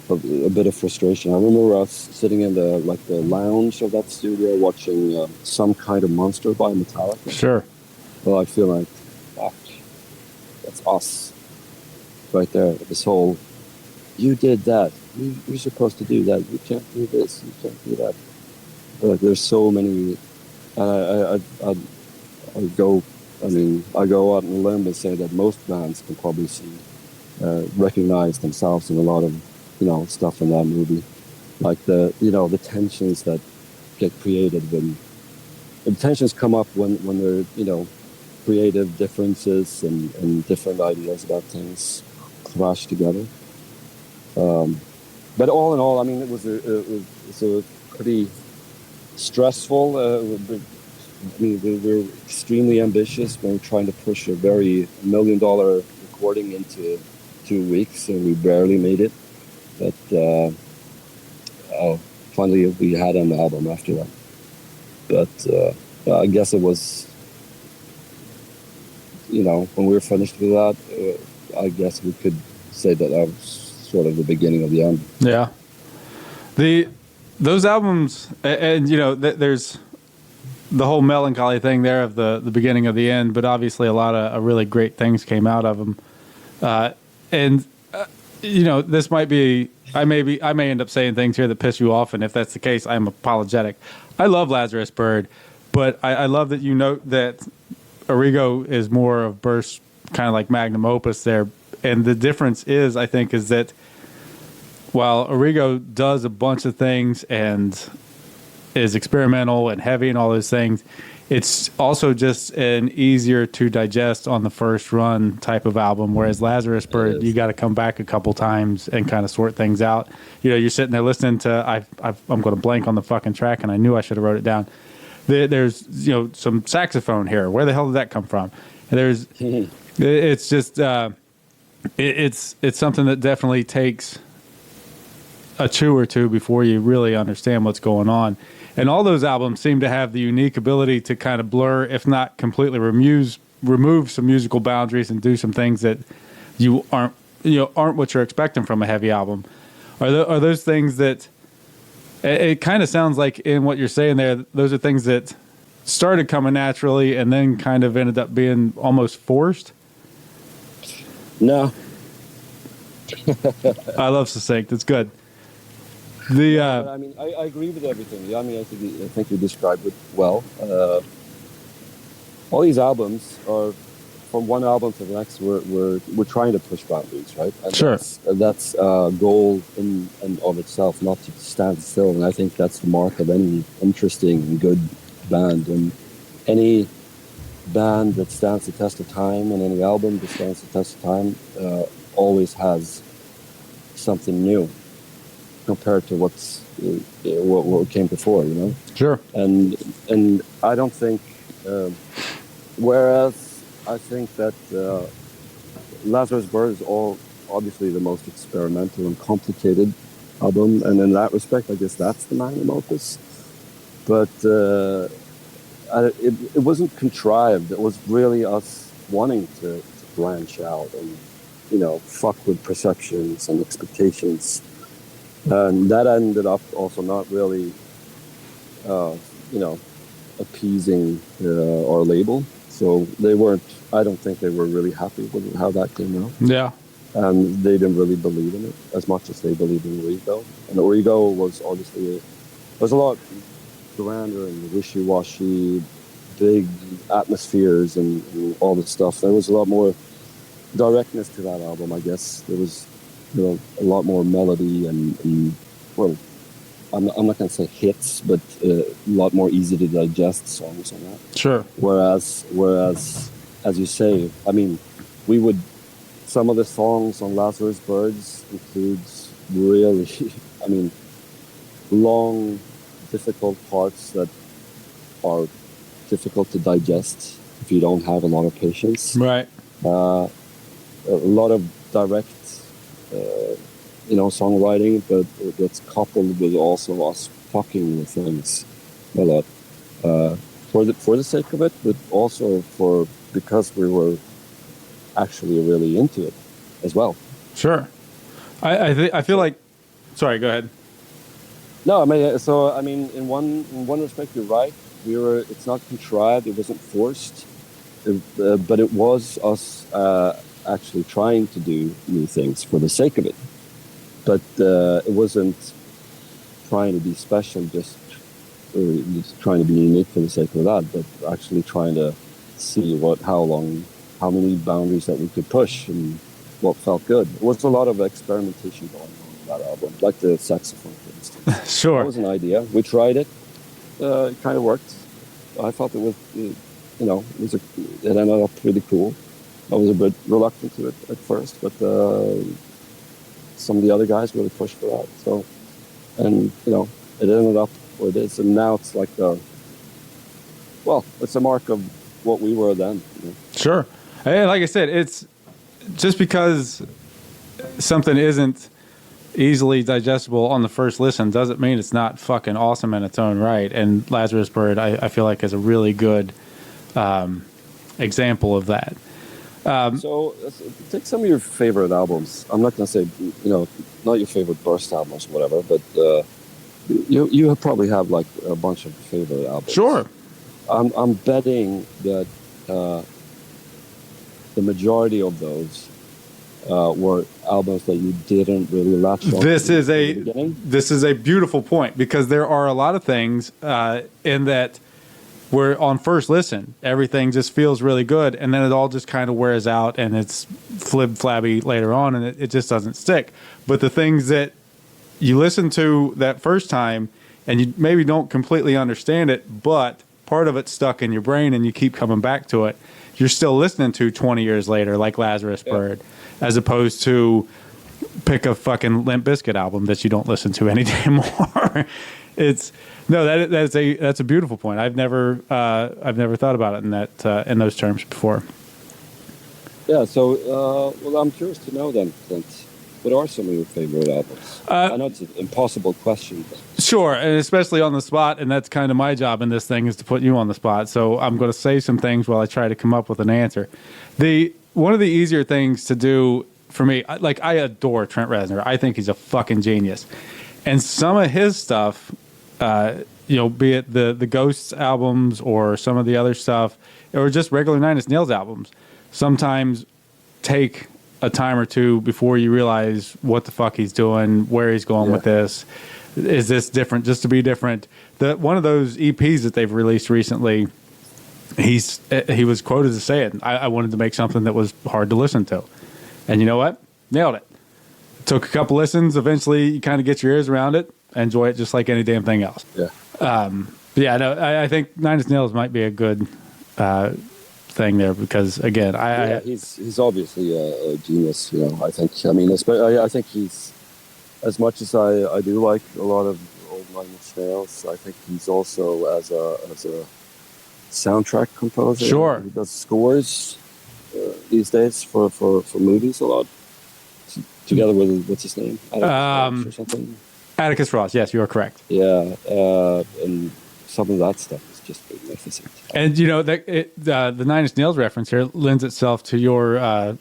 a bit of frustration. I remember us sitting in the lounge of that studio watching Some Kind of Monster by Metallica. Sure. Well, I feel like, fuck, that's us right there. This whole, you did that. You're supposed to do that. You can't do this. You can't do that. Like, there's so many. I go out on a limb and say that most bands can probably recognize themselves in a lot of stuff in that movie, like the tensions that get created when the tensions come up when there are creative differences and different ideas about things clash together. But all in all, I mean, it was a pretty stressful. We were extremely ambitious when we were trying to push a very $1 million recording into 2 weeks, and we barely made it. But finally, we had an album after that. But I guess it was, when we were finished with that, I guess we could say that was sort of the beginning of the end. Yeah. Those albums, and there's the whole melancholy thing there of the beginning of the end, but obviously a lot of really great things came out of them. This might be, I may end up saying things here that piss you off, and if that's the case, I'm apologetic. I love Lazarus Bird, but I love that you note that Origo is more of Burst, kind of like magnum opus there. And the difference is that while Origo does a bunch of things and is experimental and heavy and all those things, it's also just an easier to digest on the first run type of album. Whereas Lazarus Bird, you got to come back a couple times and kind of sort things out. You're sitting there listening to, I'm going to blank on the fucking track, and I knew I should have wrote it down. There's some saxophone here. Where the hell did that come from? And it's just it's something that definitely takes a chew or two before you really understand what's going on. And all those albums seem to have the unique ability to kind of blur, if not completely remove some musical boundaries and do some things that aren't what you're expecting from a heavy album. Are those things that it kind of sounds like in what you're saying there? Those are things that started coming naturally and then kind of ended up being almost forced. No. I love succinct. It's good. I agree with everything. Yeah, I think you described it well. All these albums are from one album to the next, we're trying to push boundaries, right? And Sure. That's a goal in and of itself, not to stand still. And I think that's the mark of any interesting and good band. And any band that stands the test of time, and any album that stands the test of time, always has something new compared to what came before, you know. Sure. And I don't think. Whereas I think that Lazarus Bird is obviously the most experimental and complicated album, and in that respect, I guess that's the magnum opus. But it wasn't contrived. It was really us wanting to branch out and, you know, fuck with perceptions and expectations. And that ended up also not really, you know, appeasing our label. So I don't think they were really happy with how that came out. Yeah. And they didn't really believe in it as much as they believed in Origo. And Origo was obviously, was a lot grander and wishy-washy, big atmospheres and all this stuff. There was a lot more directness to that album, I guess. There was, you know, a lot more melody and well, I'm not going to say hits, but a lot more easy to digest songs on that. Sure. Whereas, as you say, I mean, some of the songs on Lazarus Birds includes really, I mean, long, difficult parts that are difficult to digest if you don't have a lot of patience. Right. A lot of direct, you know, songwriting, but it gets coupled with also us fucking with things a lot for the sake of it, but also because we were actually really into it as well. Sure. I feel like. Sorry, go ahead. No, I mean, in one respect, you're right. It's not contrived. It wasn't forced, but it was us actually trying to do new things for the sake of it. But it wasn't trying to be special, just trying to be unique for the sake of that, but actually trying to see how many boundaries that we could push and what felt good. It was a lot of experimentation going on in that album, like the saxophone, for instance. Sure. That was an idea. We tried it. It kind of worked. I thought it was, you know, it ended up pretty cool. I was a bit reluctant to it at first, but some of the other guys really pushed for that. So, and, you know, it ended up where it is. And now it's like it's a mark of what we were then. You know? Sure. And like I said, it's just because something isn't easily digestible on the first listen doesn't mean it's not fucking awesome in its own right. And Lazarus Bird, I feel like, is a really good example of that. So take some of your favorite albums. I'm not going to say, you know, not your favorite Burst albums or whatever, but you probably have like a bunch of favorite albums. Sure. I'm betting that the majority of those were albums that you didn't really latch on to. This is a beautiful point, because there are a lot of things in that where on first listen everything just feels really good, and then it all just kind of wears out and it's flabby later on, and it just doesn't stick. But the things that you listen to that first time and you maybe don't completely understand it, but part of it's stuck in your brain and you keep coming back to it, you're still listening to 20 years later, like Lazarus Bird, as opposed to pick a fucking Limp Bizkit album that you don't listen to any day more. That's a beautiful point. I've never thought about it in those terms before. Yeah. So, well, I'm curious to know then, Clint, what are some of your favorite albums? I know it's an impossible question. But. Sure, and especially on the spot, and that's kind of my job in this thing, is to put you on the spot. So I'm going to say some things while I try to come up with an answer. One of the easier things to do for me, I adore Trent Reznor. I think he's a fucking genius. And some of his stuff, be it the Ghosts albums or some of the other stuff, or just regular Nine Inch Nails albums, sometimes take a time or two before you realize what the fuck he's doing, where he's going with this. Is this different just to be different? One of those EPs that they've released recently, he was quoted as saying, I wanted to make something that was hard to listen to. And you know what? Nailed it. Took a couple listens. Eventually, you kind of get your ears around it. Enjoy it just like any damn thing else. Yeah. Yeah, no, I think Nine Inch Nails might be a good thing there because, again, he's obviously a genius, you know, I think. I mean, I think he's, as much as I do like a lot of old Nine Inch Nails, I think he's also, as a soundtrack composer. Sure. He does scores these days for movies a lot. Together with, what's his name? Atticus or something? Atticus Ross, yes, you are correct. Yeah, and some of that stuff is just magnificent. And, you know, the Nine Inch Nails reference here lends itself to your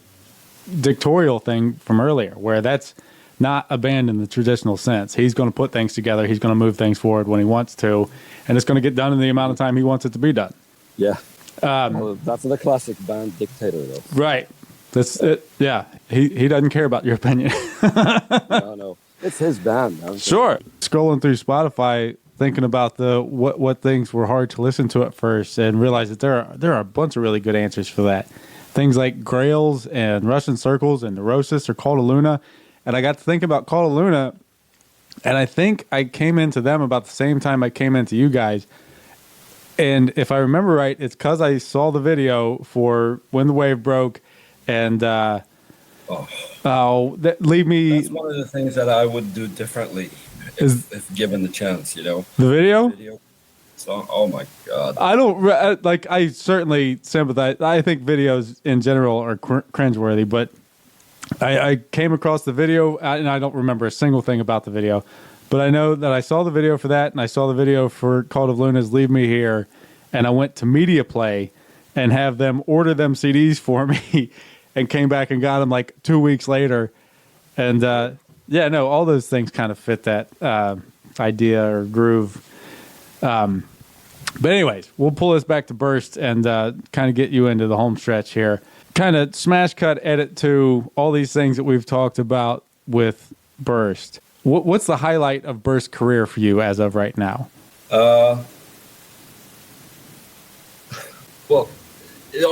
dictatorial thing from earlier, where that's not a band in the traditional sense. He's going to put things together. He's going to move things forward when he wants to, and it's going to get done in the amount of time he wants it to be done. Yeah. Well, that's the classic band dictator, though. Right. That's it. Yeah. He doesn't care about your opinion. No. It's his band, man. Sure. Scrolling through Spotify, thinking about what things were hard to listen to at first, and realized that there are a bunch of really good answers for that. Things like Grails and Russian Circles and Neurosis or Call to Luna. And I got to think about Call to Luna, and I think I came into them about the same time I came into you guys. And if I remember right, it's because I saw the video for When the Wave Broke, and leave me. That's one of the things that I would do differently if given the chance, you know. The video? So, oh my God. I don't like. I certainly sympathize. I think videos in general are cringeworthy, but I came across the video, and I don't remember a single thing about the video. But I know that I saw the video for that, and I saw the video for Call of Luna's Leave Me Here, and I went to Media Play and have them order them CDs for me, and came back and got them like 2 weeks later. And all those things kind of fit that idea or groove. But anyways, we'll pull this back to Burst and kind of get you into the home stretch here. Kind of smash cut edit to all these things that we've talked about with Burst. What's the highlight of Burst's career for you as of right now? Well,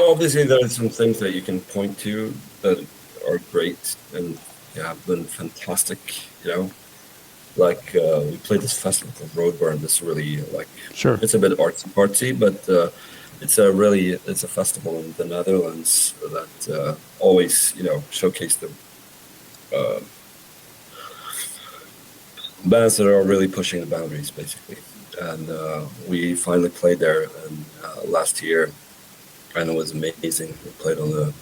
obviously there are some things that you can point to that are great and have been fantastic, you know. Like we played this festival called Roadburn. This really sure. It's a bit artsy, but it's a festival in the Netherlands that always, you know, showcase the bands that are really pushing the boundaries, basically. And we finally played there last year, and it was amazing. We played on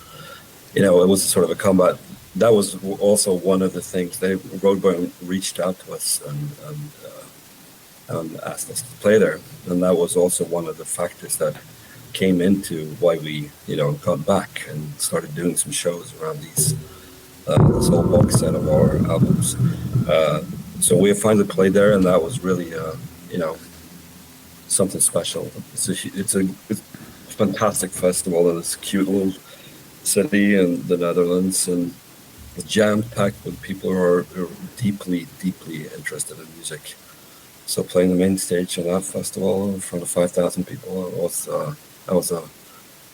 it was sort of a combat. That was also one of the things. Roadburn reached out to us and asked us to play there, and that was also one of the factors that came into why we, you know, got back and started doing some shows around this whole box set of our albums. So we finally played there, and that was really, you know, something special. It's a fantastic festival in this cute little city in the Netherlands, and it's jam-packed with people who are deeply, deeply interested in music. So playing the main stage on that festival in front of 5,000 people that was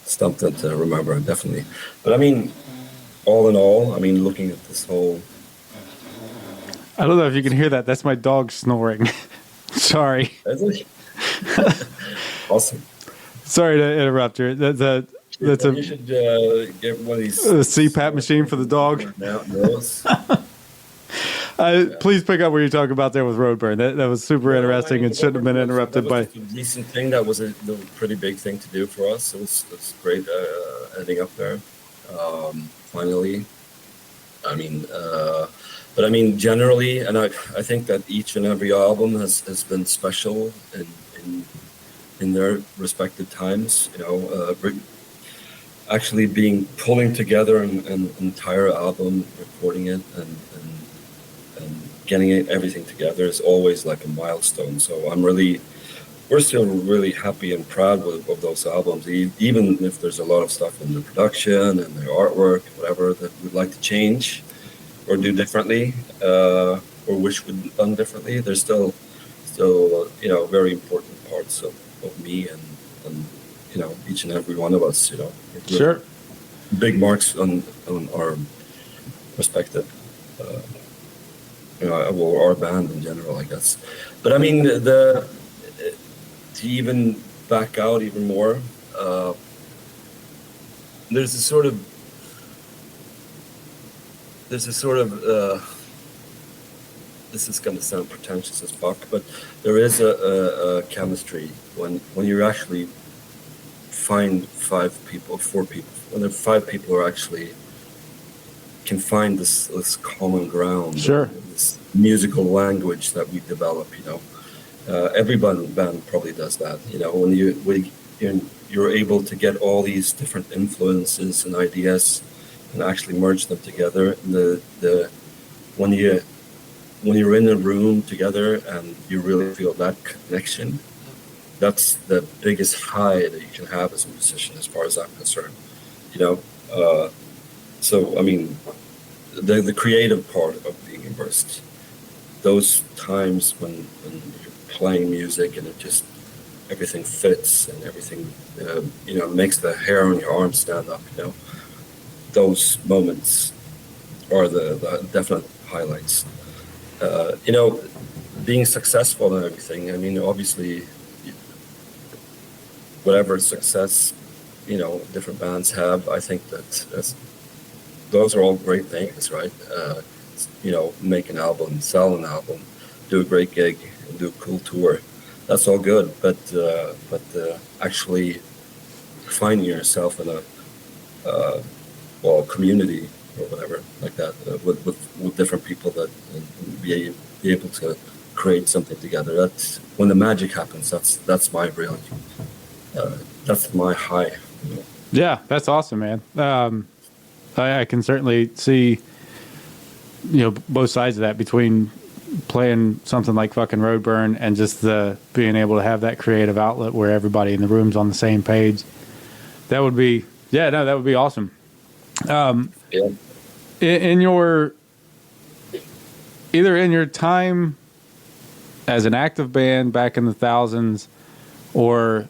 something to remember, definitely. But I mean, all in all, I mean, looking at this whole. I don't know if you can hear that. That's my dog snoring. Sorry. Is it? Awesome. Sorry to interrupt you. You should get one of these. A CPAP machine for the dog. Please pick up what you're talking about there with Roadburn. That was super interesting and shouldn't have been interrupted by. A decent thing. That was a pretty big thing to do for us. It was great ending up there. Finally, I mean, but I mean generally, and I think that each and every album has been special in their respective times. You know, actually pulling together an entire album, recording it, and getting everything together is always like a milestone. So we're still really happy and proud of those albums, even if there's a lot of stuff in the production and the artwork, whatever, that we'd like to change or do differently, or wish we'd done differently. There's still you know, very important parts of me and each and every one of us, Sure. big marks on our respective, our band in general, I guess. But I mean, to even back out even more, there's a sort of this is going to sound pretentious as fuck, but there is a chemistry when you actually find 4 people, when there are 5 people who actually can find this common ground, sure, this musical language that we develop. Every band probably does that. When you're able to get all these different influences and ideas and actually merge them together. When you're in a room together and you really feel that connection, that's the biggest high that you can have as a musician, as far as I'm concerned. So I mean, the creative part of being in Burst, those times when you're playing music and it just everything fits and everything makes the hair on your arm stand up. Those moments are the definite highlights. Being successful and everything. I mean, obviously, whatever success different bands have, I think that those are all great things, right? Make an album, sell an album, do a great gig, and do a cool tour. That's all good, but actually finding yourself in a community or whatever like that with different people that be able to create something together. That's when the magic happens. That's my real. That's my high. Yeah, that's awesome, man. I can certainly see, both sides of that, between playing something like fucking Roadburn and just being able to have that creative outlet where everybody in the room's on the same page. That would be, that would be awesome. Yeah. In your, either in your time as an active band back in the thousands, or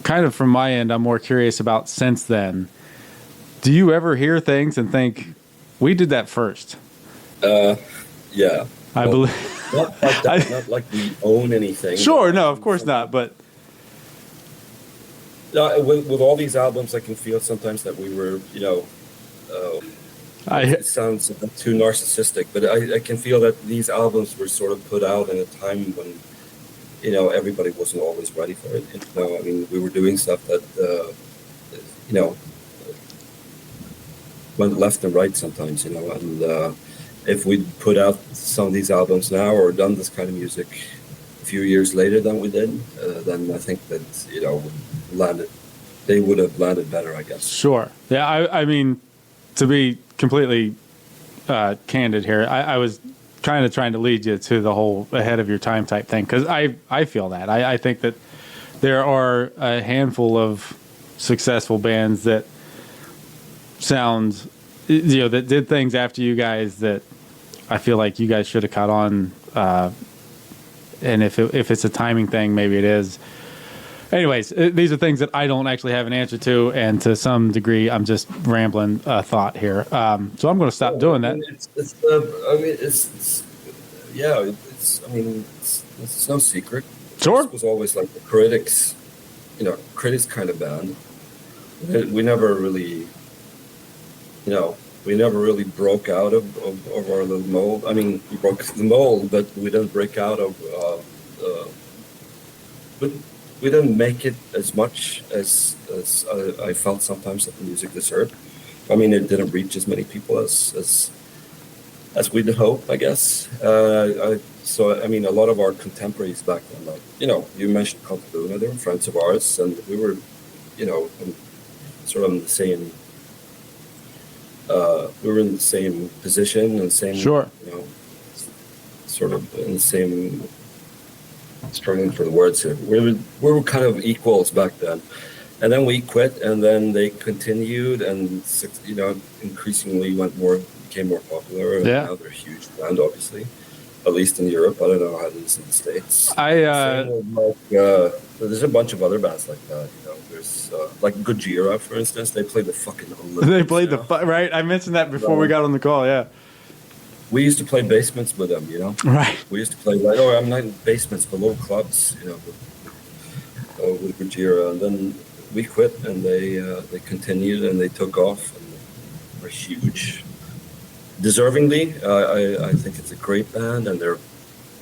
kind of from my end, I'm more curious about since then. Do you ever hear things and think, we did that first? Yeah. I believe. Not like that. Not like we own anything. Sure, no, of course not. But with all these albums, I can feel sometimes that we were, it sounds a bit too narcissistic, but I can feel that these albums were sort of put out in a time when, everybody wasn't always ready for it. I mean, we were doing stuff that, went left and right sometimes, and if we'd put out some of these albums now or done this kind of music a few years later than we did, then I think that, they would have landed better, I guess. Sure. Yeah, I mean, to be completely candid here, I was kind of trying to lead you to the whole ahead of your time type thing, because I feel that. I think that there are a handful of successful bands that sound, that did things after you guys that I feel like you guys should have caught on. And if it's a timing thing, maybe it is. Anyways, these are things that I don't actually have an answer to, and to some degree, I'm just rambling thought here. So I'm going to stop doing that. It's no secret. Sure. It was always like the critics kind of band. We never really, broke out of our little mold. I mean, we broke the mold, but we didn't break out of. But we didn't make it as much as I felt sometimes that the music deserved. I mean, it didn't reach as many people as we'd hope, I guess. So, I mean, a lot of our contemporaries back then, like, you mentioned Luna, they were friends of ours, and we were, sort of in the same, we were in the same position and same, sure, sort of in the same, struggling for the words here. We were kind of equals back then. And then we quit, and then they continued, and increasingly became more popular. And yeah. Now they're a huge band, obviously. at least in Europe. I don't know how it is in the States. I Same with, there's a bunch of other bands like that. There's like Gojira, for instance. They play the fucking Olympics. They played right. I mentioned that before we got on the call. Yeah. We used to play basements with them. Right. We used to play I'm not in basements, but little clubs. With Gojira, and then we quit, and they continued, and they took off, and were huge. Deservingly, I think it's a great band, and they're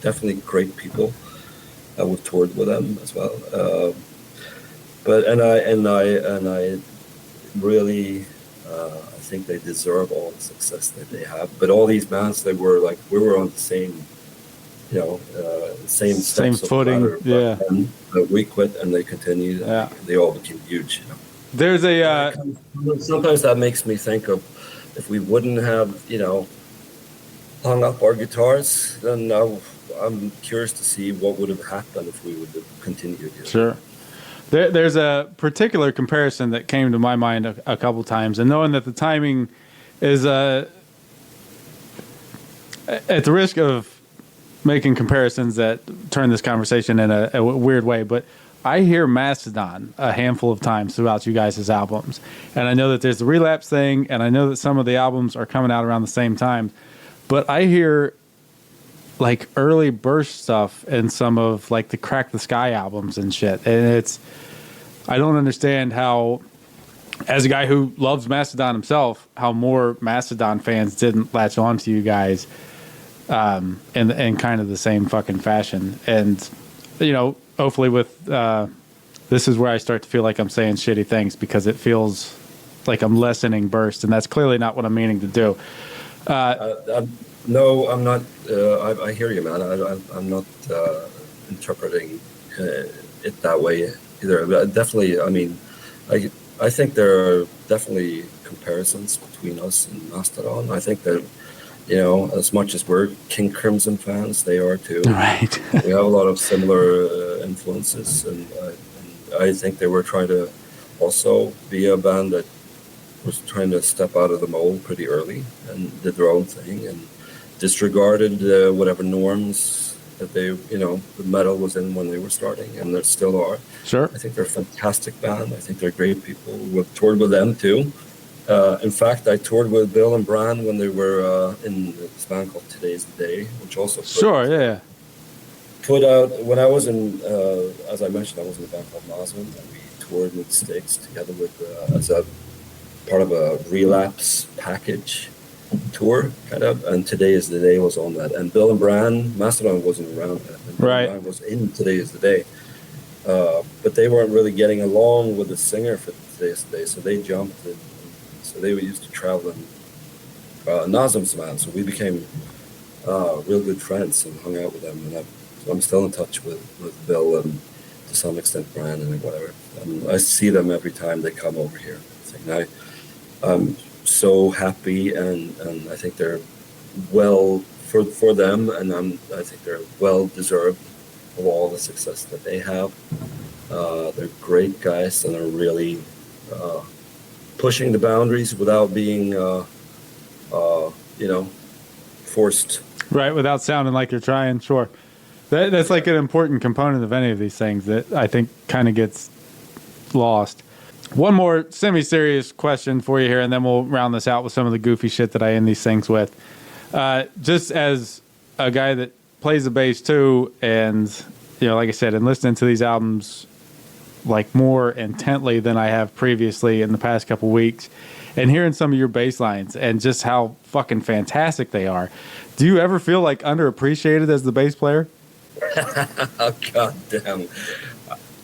definitely great people. We've toured with them as well, but I really I think they deserve all the success that they have. But all these bands, we were on the same, same footing. Ladder, but we quit, and they continued. Yeah. They all became huge. There's a sometimes that makes me think of if we wouldn't have hung up our guitars, then I'm curious to see what would have happened if we would have continued. Sure. There's a particular comparison that came to my mind a couple times, and knowing that the timing is at the risk of making comparisons that turn this conversation in a weird way, but I hear Mastodon a handful of times throughout you guys' albums, and I know that there's the Relapse thing, and I know that some of the albums are coming out around the same time, but I hear like early Burst stuff and some of like the Crack the Sky albums and shit, and I don't understand how, as a guy who loves Mastodon himself, how more Mastodon fans didn't latch on to you guys in kind of the same fucking fashion. And hopefully with this is where I start to feel like I'm saying shitty things, because it feels like I'm lessening Burst, and that's clearly not what I'm meaning to do. No, I'm not. I hear you, man. I'm not interpreting it that way either. But definitely, I think there are definitely comparisons between us and Mastodon. I think that, as much as we're King Crimson fans, they are too. Right. We have a lot of similar influences, and I think they were trying to also be a band that was trying to step out of the mold pretty early and did their own thing and disregarded whatever norms that they, the metal was in when they were starting, and they still are. Sure. I think they're a fantastic band. I think they're great people. We've toured with them too. In fact, I toured with Bill and Bran when they were in this band called Today's the Day, which also put out, when I was in, as I mentioned, I was in a band called Nosman, and we toured with Styx together with, as a part of a Relapse package tour, kind of, and Today is the Day was on that. And Bill and Bran, Mastodon wasn't around then. And Bill and Bran was in Today is the Day. But they weren't really getting along with the singer for Today is the Day, so they jumped. So they used to travel in Nazim's band, so we became real good friends and hung out with them. And I'm still in touch with Bill and to some extent Bran and whatever. And I see them every time they come over here. I'm so happy, and I think they're well for them, and I think they're well deserved of all the success that they have. They're great guys, and they're really pushing the boundaries without being forced. Right, without sounding like you're trying. Sure. That's like an important component of any of these things that I think kind of gets lost. One more semi-serious question for you here, and then we'll round this out with some of the goofy shit that I end these things with. Just as a guy that plays the bass too, and like I said, and listening to these albums like more intently than I have previously in the past couple weeks, and hearing some of your bass lines and just how fucking fantastic they are. Do you ever feel like underappreciated as the bass player? Oh, God damn.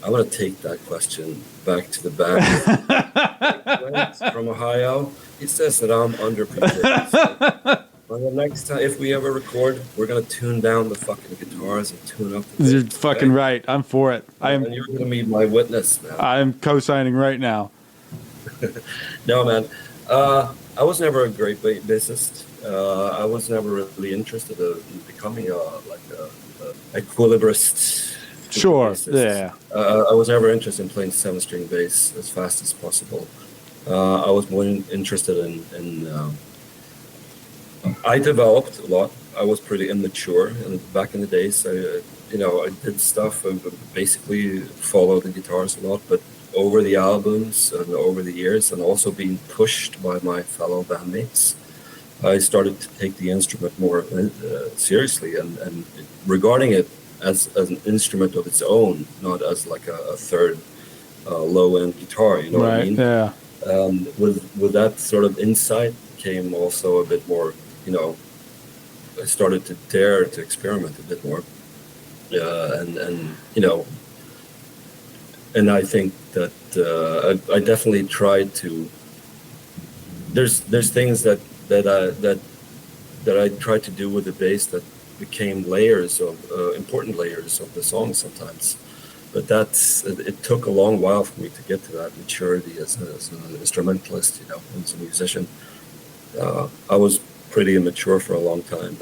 I'm going to take that question back to the back. From Ohio. He says that I'm underappreciated. Well, the next time, if we ever record, we're going to tune down the fucking guitars and tune up the You're fucking right. I'm for it. And you're going to be my witness, man. I'm co-signing right now. No, man. I was never a great bassist. I was never really interested in becoming a equilibrist. Sure, bassist. yeah. I was never interested in playing 7-string bass as fast as possible. I was more interested in I developed a lot. I was pretty immature, and back in the days, I did stuff and basically followed the guitars a lot. But over the albums and over the years, and also being pushed by my fellow bandmates, I started to take the instrument more seriously and regarding it as an instrument of its own, not as like a third low-end guitar. You know what I mean? Yeah. With that sort of insight came also a bit more. I started to dare to experiment a bit more, and I think that I definitely tried to. There's things that I tried to do with the bass that became layers of important layers of the song sometimes, but it took a long while for me to get to that maturity as an instrumentalist, as a musician. I was pretty immature for a long time,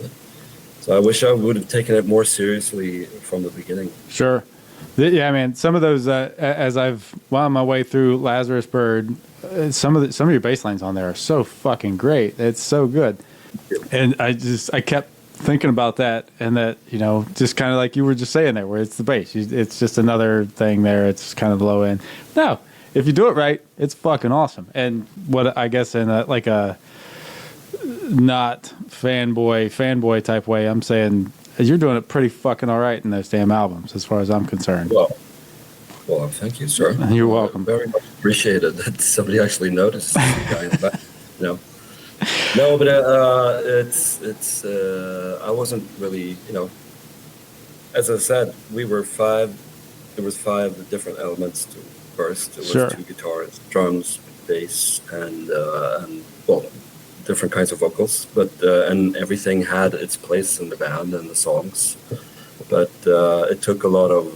so I wish I would have taken it more seriously from the beginning. Sure. Yeah, man. Some of those, as I've wound my way through Lazarus Bird, some of your bass lines on there are so fucking great. It's so good. And I kept thinking about that, and that, just kind of like you were just saying there, where it's the bass. It's just another thing there. It's kind of low end. No, if you do it right, it's fucking awesome. And what I guess in a not fanboy type way, I'm saying you're doing it pretty fucking all right in those damn albums, as far as I'm concerned. Well, thank you, sir. You're welcome. Very much appreciated that somebody actually noticed the guy in the back. No, but it's I wasn't really, as I said, we were five. There was 5 different elements to Burst. It was Sure. 2 guitars, drums, bass, and different kinds of vocals, but and everything had its place in the band and the songs. But it took a lot of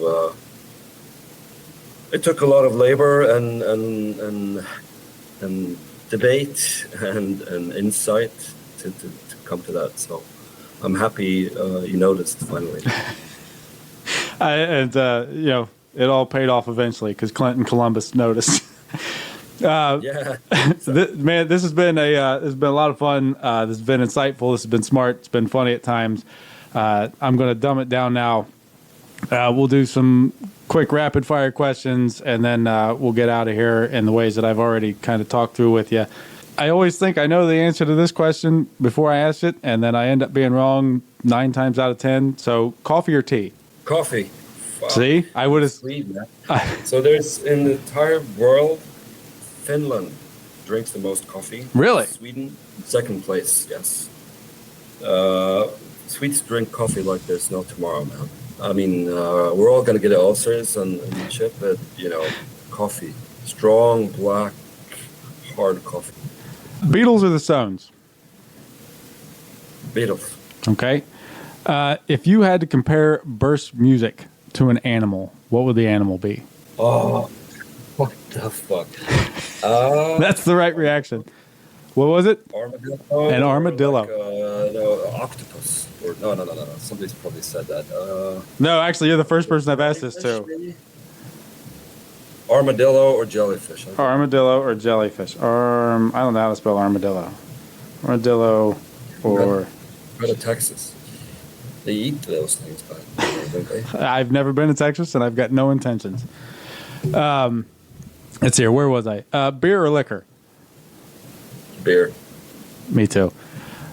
labor and debate and insight to come to that. So I'm happy you noticed finally. It all paid off eventually because Clinton Columbus noticed. Yeah, Man, this has been a lot of fun. This has been insightful. This has been smart. It's been funny at times. I'm going to dumb it down now. We'll do some quick rapid fire questions, and then we'll get out of here in the ways that I've already kind of talked through with you. I always think I know the answer to this question before I ask it, and then I end up being wrong 9 times out of 10. So, coffee or tea? coffee. Wow. See, I would have. So there's in the entire world, Finland drinks the most coffee. Really? Sweden, second place. Yes. Swedes drink coffee like there's no tomorrow, man. I mean, we're all gonna get ulcers and shit, but coffee, strong black, hard coffee. Beatles or the Stones? Beatles. Okay. If you had to compare Burst music to an animal, what would the animal be? Oh, what the fuck? That's the right reaction. What was it? Armadillo. An armadillo. Like, no, octopus. Or no. Somebody's probably said that. No, actually, you're the first person I've asked this to. Maybe? Armadillo or jellyfish? Armadillo or jellyfish? I don't know how to spell armadillo. Armadillo or... Go to Texas. They eat those things, don't they? I've never been to Texas, and I've got no intentions. Let's see here. Where was I? Beer or liquor? Beer. Me too.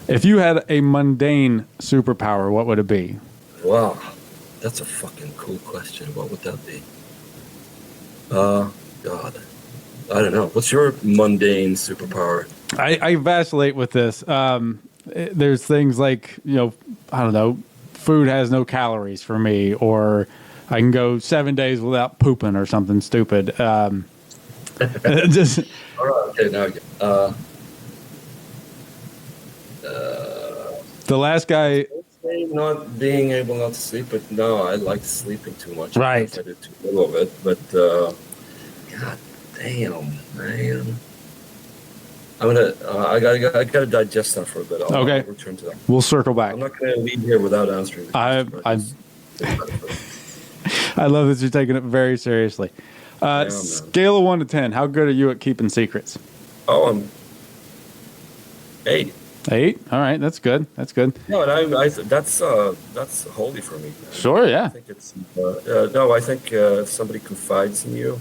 If you had a mundane superpower, what would it be? Wow. That's a fucking cool question. What would that be? God. I don't know. What's your mundane superpower? I vacillate with this. There's things like, I don't know, food has no calories for me, or I can go 7 days without pooping or something stupid. Just All right, okay, now I get the last guy. Not being able not to sleep, but no, I like sleeping too much. Right. I do too little of it, but God damn, man. I gotta digest that for a bit. I'll return to that. We'll circle back. I'm not gonna leave here without answering. I love that you're taking it very seriously. Scale of 1 to 10, how good are you at keeping secrets? Oh, I'm 8. 8. All right, that's good. That's good. No, and that's holy for me. Sure, yeah. I think it's no. I think if somebody confides in you,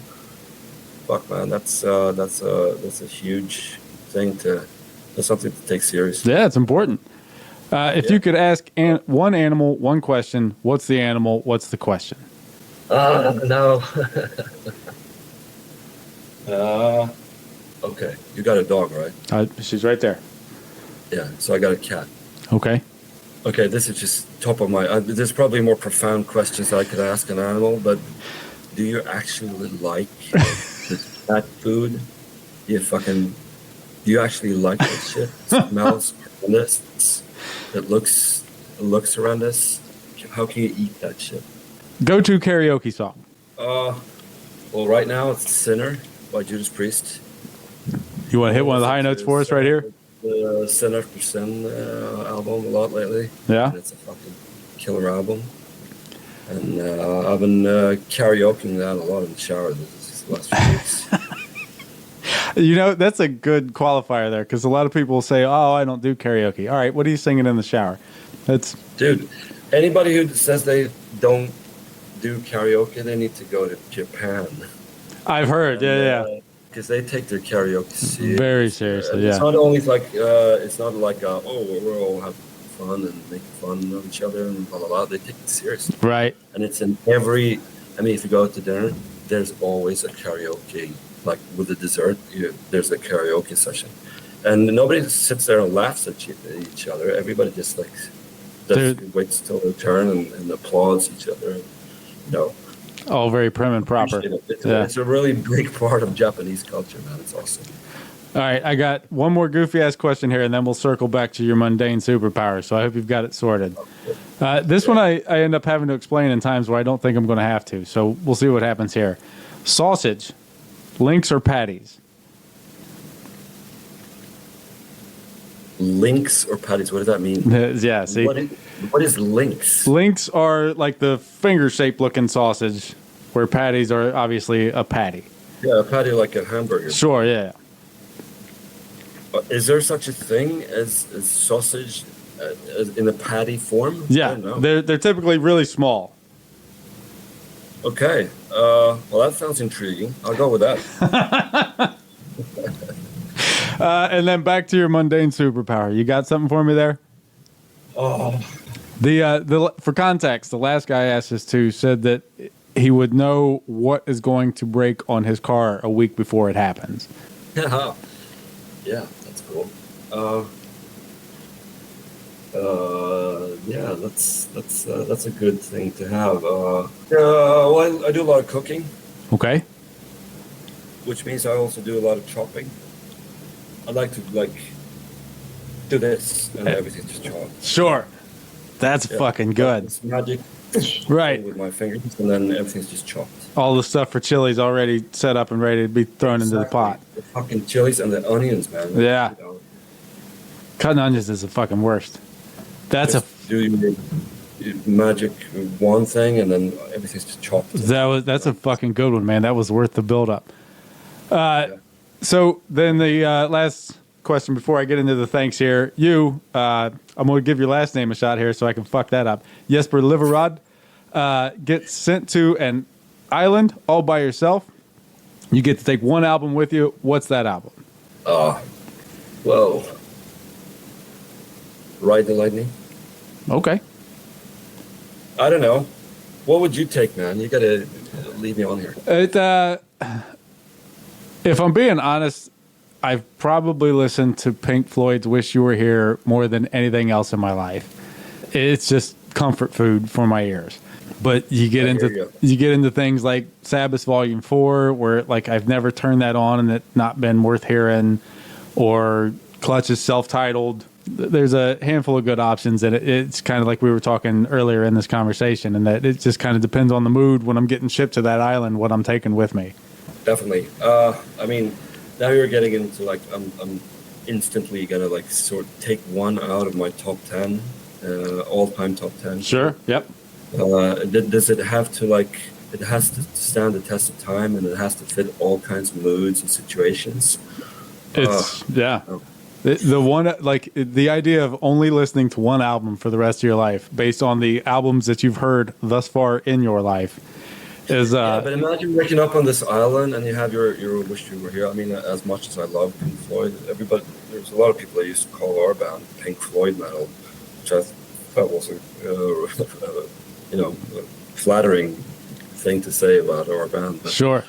fuck, man, that's a huge thing to. That's something to take seriously. Yeah, it's important. If you could ask one animal one question, what's the animal? What's the question? No. Okay. You got a dog, right? She's right there. Yeah. So I got a cat. Okay. Okay. This is just top of my. There's probably more profound questions I could ask an animal, but do you actually like the cat food? Do you actually like that shit? It smells horrendous. It looks horrendous. How can you eat that shit? Go-to karaoke song. Well, right now it's "Sinner" by Judas Priest. You want to hit one of the high notes for us right here? The Sin After Sin album a lot lately. Yeah. And it's a fucking killer album. And I've been karaokeing that a lot in the shower these last few weeks. You know, that's a good qualifier there because a lot of people will say, "Oh, I don't do karaoke." All right, what are you singing in the shower? Dude, anybody who says they don't do karaoke, they need to go to Japan. I've heard, yeah. Because they take their karaoke seriously. Very seriously, yeah. It's not only like oh, we're all having fun and making fun of each other and blah blah blah. They take it seriously, right? And it's in every. I mean, if you go out to dinner, there's always a karaoke. Like with the dessert, there's a karaoke session, and nobody sits there and laughs at each other. Everybody just waits till their turn and applauds each other. All very prim and proper. It's a really big part of Japanese culture, man. It's awesome. All right, I got one more goofy ass question here, and then we'll circle back to your mundane superpower. So I hope you've got it sorted. This one I end up having to explain in times where I don't think I'm going to have to. So we'll see what happens here. Sausage. Links or patties? Links or patties? What does that mean? Yeah, see? What is links? Links are like the finger-shaped looking sausage, where patties are obviously a patty. Yeah, a patty like a hamburger. Sure, yeah. Is there such a thing as sausage in a patty form? Yeah, they're typically really small. Okay. Well, that sounds intriguing. I'll go with that. And then back to your mundane superpower. You got something for me there? Oh. For context, the last guy I asked this to said that he would know what is going to break on his car a week before it happens. Yeah, that's cool. Yeah, that's a good thing to have. Well, I do a lot of cooking. Okay. Which means I also do a lot of chopping. I like to do this and everything's just chopped. Sure. That's fucking good. It's magic. Right. With my fingers, and then everything's just chopped. All the stuff for chili's already set up and ready to be thrown into the pot. The fucking chilies and the onions, man. Yeah. Cutting onions is the fucking worst. That's just do your magic one thing, and then everything's just chopped. That's a fucking good one, man. That was worth the build up. So then the last question before I get into the thanks here, I'm going to give your last name a shot here so I can fuck that up. Jesper Liverod gets sent to an island all by yourself. You get to take one album with you. What's that album? Well, Ride the Lightning. Okay. I don't know. What would you take, man? You got to leave me on here. If I'm being honest, I've probably listened to Pink Floyd's "Wish You Were Here" more than anything else in my life. It's just comfort food for my ears. But you get into things like Sabbath Volume 4, where like I've never turned that on and it's not been worth hearing, or Clutch's self-titled. There's a handful of good options, and it's kind of like we were talking earlier in this conversation, and that it just kind of depends on the mood when I'm getting shipped to that island, what I'm taking with me. Definitely. I mean, now you're getting into like I'm instantly gonna like sort of take one out of my top 10, all-time top 10. Sure. Yep. Does it have to like? It has to stand the test of time, and it has to fit all kinds of moods and situations. It's yeah. The one, like the idea of only listening to one album for the rest of your life based on the albums that you've heard thus far in your life is. Yeah, but imagine waking up on this island and you have your Wish You Were Here. I mean, as much as I love Pink Floyd, there's a lot of people that used to call our band Pink Floyd metal, which I thought was a flattering thing to say about our band. But, sure.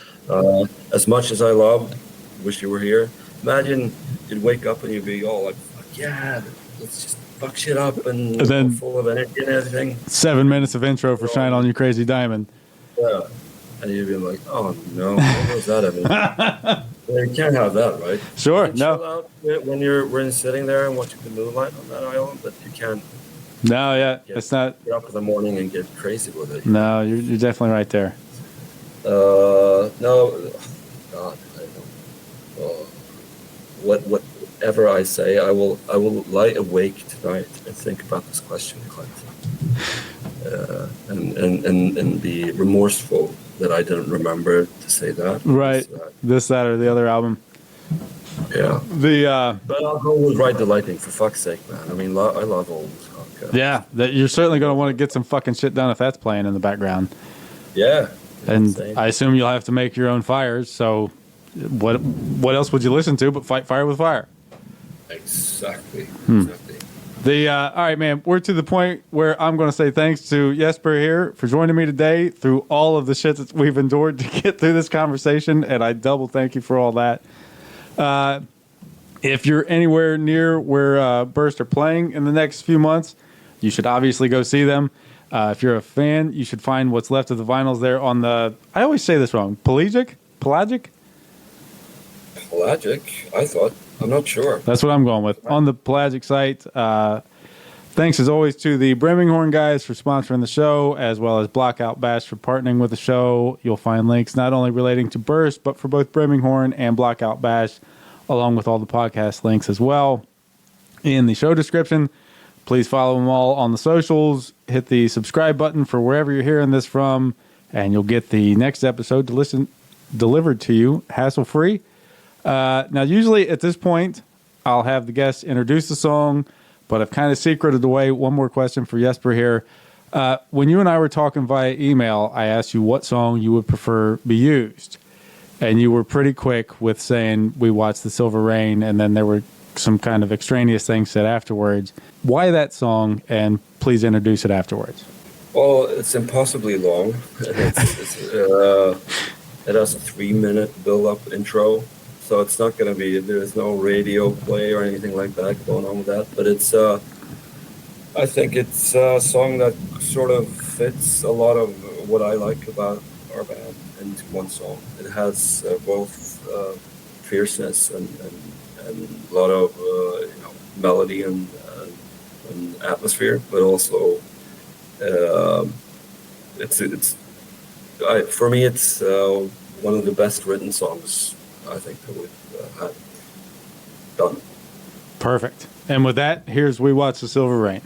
As much as I love Wish You Were Here, imagine you'd wake up and you'd be all like, fuck yeah, let's just fuck shit up and then full of energy and everything. 7 minutes of intro for Shine On You Crazy Diamond. Yeah. And you'd be like, oh no, what was that? I mean, you can't have that, right? Sure, you no. Chill out when sitting there and watching the moonlight on that island, but you can't. No, yeah, it's not. Get up in the morning and get crazy with it. No, you're definitely right there. No, God, I don't. Whatever I say, I will lie awake tonight and think about this question, Clint, and be remorseful that I didn't remember to say that. Right, this, that, or the other album. Yeah. But I'll go with Ride the Lightning, for fuck's sake, man. I mean, I love old rock. Yeah, you're certainly going to want to get some fucking shit done if that's playing in the background. Yeah. And insane. I assume you'll have to make your own fires, so what else would you listen to but fight fire with fire? Exactly. All right, man, we're to the point where I'm going to say thanks to Jesper here for joining me today through all of the shit that we've endured to get through this conversation, and I double thank you for all that. If you're anywhere near where Burst are playing in the next few months, you should obviously go see them. If you're a fan, you should find what's left of the vinyls there on the, I always say this wrong, Pelagic? Pelagic, I thought. I'm not sure. That's what I'm going with. On the Pelagic site. Thanks as always to the Brimming Horn guys for sponsoring the show, as well as Blockout Bash for partnering with the show. You'll find links not only relating to Burst, but for both Brimming Horn and Blockout Bash, along with all the podcast links as well in the show description. Please follow them all on the socials. Hit the subscribe button for wherever you're hearing this from, and you'll get the next episode delivered to you hassle-free. Now, usually at this point, I'll have the guests introduce the song, but I've kind of secreted away one more question for Jesper here. When you and I were talking via email, I asked you what song you would prefer be used. And you were pretty quick with saying we watched The Silver Rain, and then there were some kind of extraneous things said afterwards. Why that song, and please introduce it afterwards. Well, it's impossibly long. It has a 3-minute build-up intro, so it's not going to be, there's no radio play or anything like that going on with that, but it's, I think it's a song that sort of fits a lot of what I like about our band into one song. It has both fierceness and a lot of melody and atmosphere, but also for me it's one of the best written songs I think that we've had done. Perfect. And with that, here's We Watch the Silver Rain.